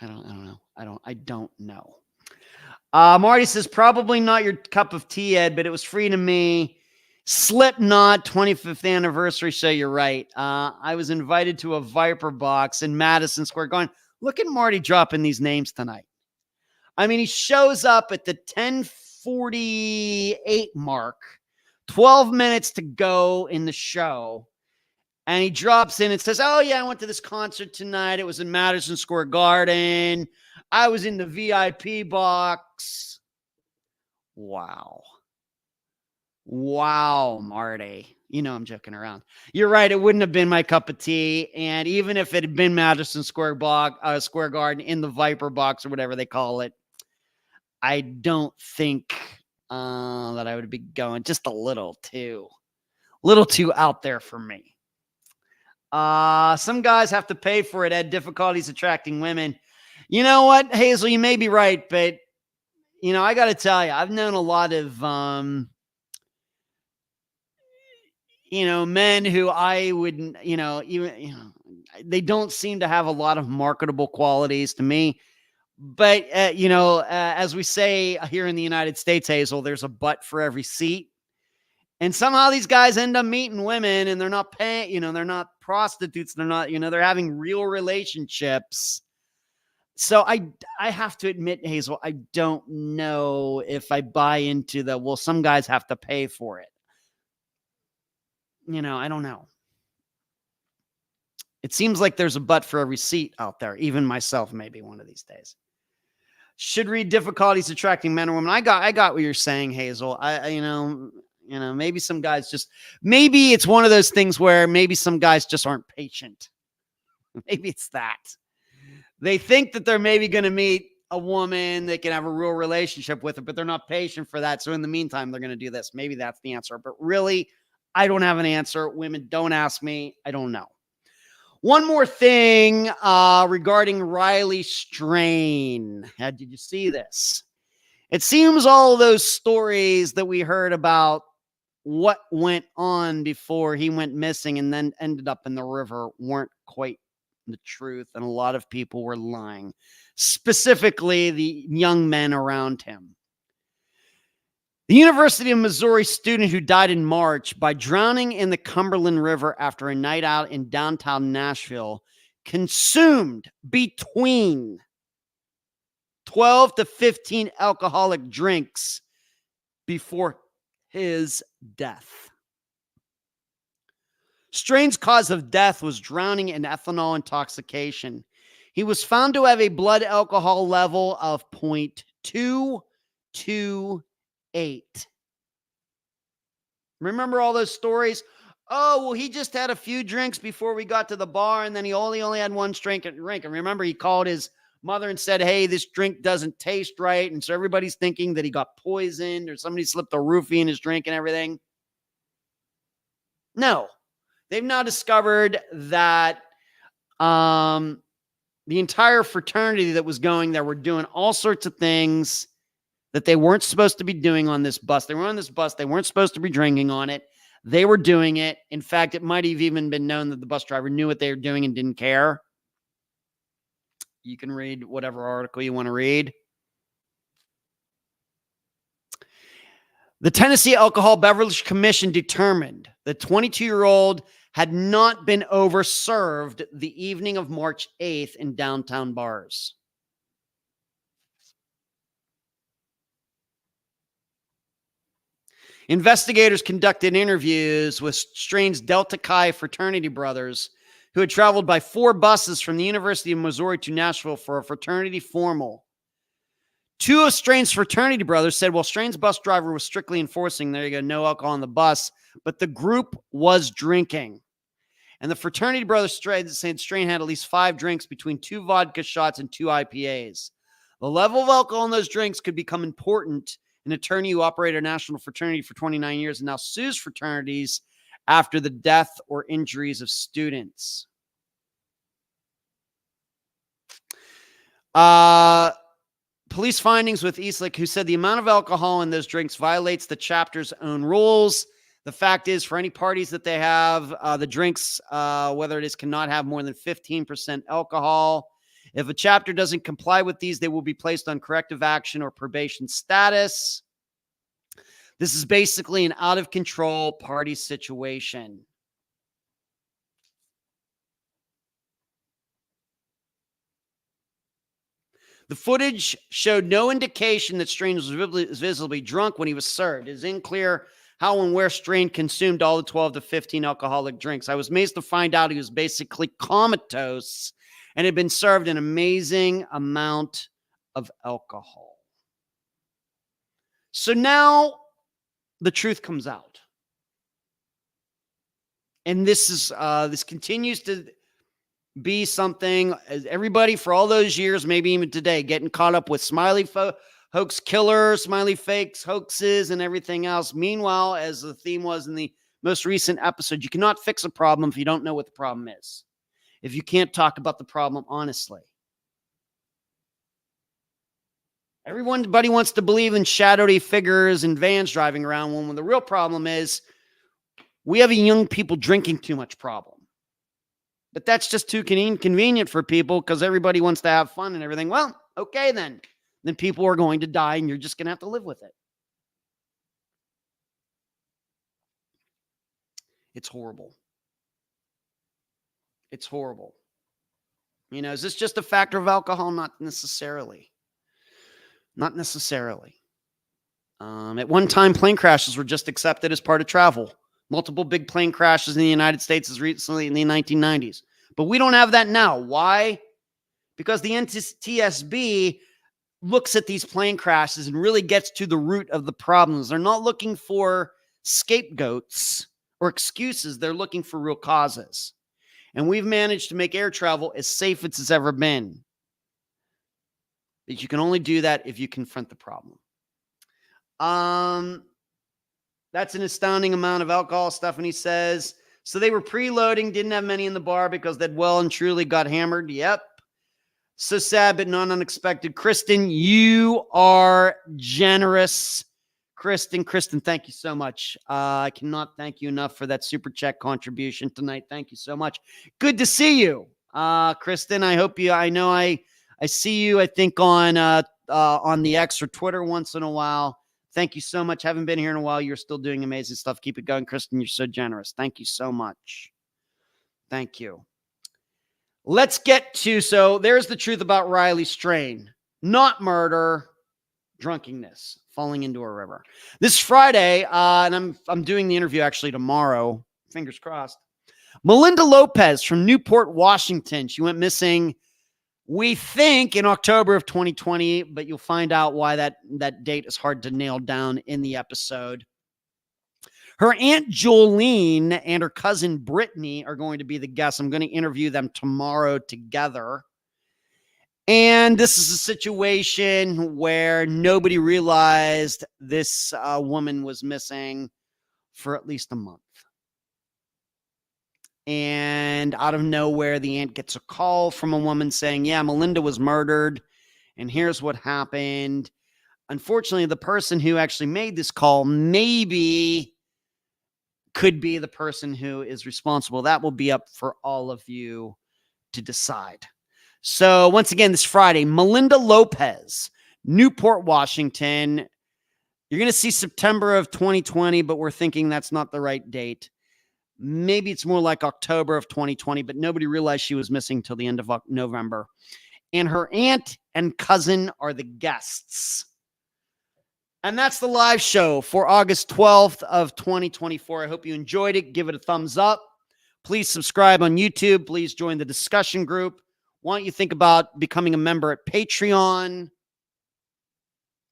I don't know. I don't know. Marty says, probably not your cup of tea, Ed, but it was free to me. Slipknot 25th anniversary show. You're right. I was invited to a Viper box in Madison Square Garden. Look at Marty dropping these names tonight. He shows up at the 10:48 mark, 12 minutes to go in the show. And he drops in and says, oh, yeah, I went to this concert tonight. It was in Madison Square Garden. I was in the VIP box. Wow. Wow, Marty. I'm joking around. You're right. It wouldn't have been my cup of tea. And even if it had been Madison Square Garden in the Viper box or whatever they call it, I don't think that I would be going. Just a little too out there for me. Some guys have to pay for it. Ed, difficulties attracting women. You know what, Hazel, you may be right, but I got to tell you, I've known a lot of, men who I wouldn't, they don't seem to have a lot of marketable qualities to me. But, as we say here in the United States, Hazel, there's a butt for every seat. And somehow these guys end up meeting women and they're not paying, they're not prostitutes. They're not, they're having real relationships. So I have to admit, Hazel, I don't know if I buy into some guys have to pay for it. I don't know. It seems like there's a butt for every seat out there, even myself, maybe one of these days. Should read difficulties attracting men or women. I got what you're saying, Hazel. Maybe some guys maybe it's one of those things where maybe some guys just aren't patient. Maybe it's that. They think that they're maybe going to meet a woman they can have a real relationship with her, but they're not patient for that. So in the meantime, they're going to do this. Maybe that's the answer. But really, I don't have an answer. Women, don't ask me. I don't know. One more thing regarding Riley Strain. Did you see this? It seems all those stories that we heard about what went on before he went missing and then ended up in the river weren't quite the truth, and a lot of people were lying, specifically the young men around him. The University of Missouri student who died in March by drowning in the Cumberland River after a night out in downtown Nashville consumed between 12 to 15 alcoholic drinks before his death. Strain's cause of death was drowning in ethanol intoxication. He was found to have a blood alcohol level of 0.228. Remember all those stories? Oh, well, he just had a few drinks before we got to the bar, and then he only had one drink. And remember, he called his mother and said, hey, this drink doesn't taste right. And so everybody's thinking that he got poisoned or somebody slipped a roofie in his drink and everything. No. They've now discovered that the entire fraternity that was going there were doing all sorts of things that they weren't supposed to be doing on this bus. They were on this bus. They weren't supposed to be drinking on it. They were doing it. In fact, it might have even been known that the bus driver knew what they were doing and didn't care. You can read whatever article you want to read. The Tennessee Alcohol Beverage Commission determined the 22-year-old had not been overserved the evening of March 8th in downtown bars. Investigators conducted interviews with Strain's Delta Chi fraternity brothers who had traveled by 4 buses from the University of Missouri to Nashville for a fraternity formal. 2 of Strain's fraternity brothers said, well, Strain's bus driver was strictly enforcing, there you go, no alcohol on the bus, but the group was drinking. And the fraternity brothers said Strain had at least 5 drinks between 2 vodka shots and 2 IPAs. The level of alcohol in those drinks could become important. An attorney who operated a national fraternity for 29 years and now sues fraternities after the death or injuries of students. Police findings with Eastlick, who said the amount of alcohol in those drinks violates the chapter's own rules. The fact is, for any parties that they have, the drinks, whether it is, cannot have more than 15% alcohol. If a chapter doesn't comply with these, they will be placed on corrective action or probation status. This is basically an out-of-control party situation. The footage showed no indication that Strain was visibly drunk when he was served. It is unclear how and where Strain consumed all the 12 to 15 alcoholic drinks. I was amazed to find out he was basically comatose and had been served an amazing amount of alcohol. So now the truth comes out. And this continues to be something, as everybody for all those years, maybe even today, getting caught up with smiley hoax killers, smiley fakes, hoaxes, and everything else. Meanwhile, as the theme was in the most recent episode, you cannot fix a problem if you don't know what the problem is, if you can't talk about the problem honestly. Everybody wants to believe in shadowy figures and vans driving around when the real problem is we have a young people drinking too much problem. But that's just too convenient for people because everybody wants to have fun and everything. Well, okay, then. Then people are going to die and you're just going to have to live with it. It's horrible. It's horrible. You know, is this just a factor of alcohol? Not necessarily. Not necessarily. At one time, plane crashes were just accepted as part of travel. Multiple big plane crashes in the United States as recently in the 1990s. But we don't have that now. Why? Because the NTSB looks at these plane crashes and really gets to the root of the problems. They're not looking for scapegoats or excuses. They're looking for real causes. And we've managed to make air travel as safe as it's ever been. But you can only do that if you confront the problem. That's an astounding amount of alcohol, Stephanie says. So they were preloading, didn't have many in the bar because they'd well and truly got hammered. Yep. So sad, but not unexpected. Kristen, you are generous. Kristen, thank you so much. I cannot thank you enough for that super chat contribution tonight. Thank you so much. Good to see you. Kristen, I see you, I think, on the X or Twitter once in a while. Thank you so much. Haven't been here in a while. You're still doing amazing stuff. Keep it going, Kristen. You're so generous. Thank you so much. Thank you. Let's get to, so there's the truth about Riley Strain. Not murder, drunkenness, falling into a river. This Friday, and I'm doing the interview actually tomorrow, fingers crossed. Melinda Lopez from Newport, Washington. She went missing, we think, in October of 2020, but you'll find out why that date is hard to nail down in the episode. Her Aunt Jolene and her cousin Brittany are going to be the guests. I'm going to interview them tomorrow together. And this is a situation where nobody realized this woman was missing for at least a month. And out of nowhere, the aunt gets a call from a woman saying, yeah, Melinda was murdered, and here's what happened. Unfortunately, the person who actually made this call maybe could be the person who is responsible. That will be up for all of you to decide. So once again, this Friday, Melinda Lopez, Newport, Washington. You're going to see September of 2020, but we're thinking that's not the right date. Maybe it's more like October of 2020, but nobody realized she was missing till the end of November. And her aunt and cousin are the guests. And that's the live show for August 12th of 2024. I hope you enjoyed it. Give it a thumbs up. Please subscribe on YouTube. Please join the discussion group. Why don't you think about becoming a member at Patreon?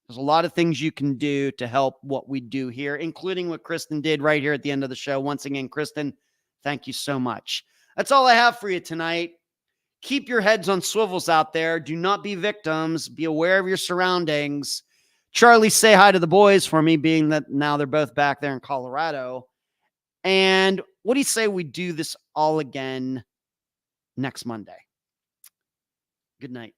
There's a lot of things you can do to help what we do here, including what Kristen did right here at the end of the show. Once again, Kristen, thank you so much. That's all I have for you tonight. Keep your heads on swivels out there. Do not be victims. Be aware of your surroundings. Charlie, say hi to the boys for me, being that now they're both back there in Colorado. And what do you say we do this all again next Monday? Good night.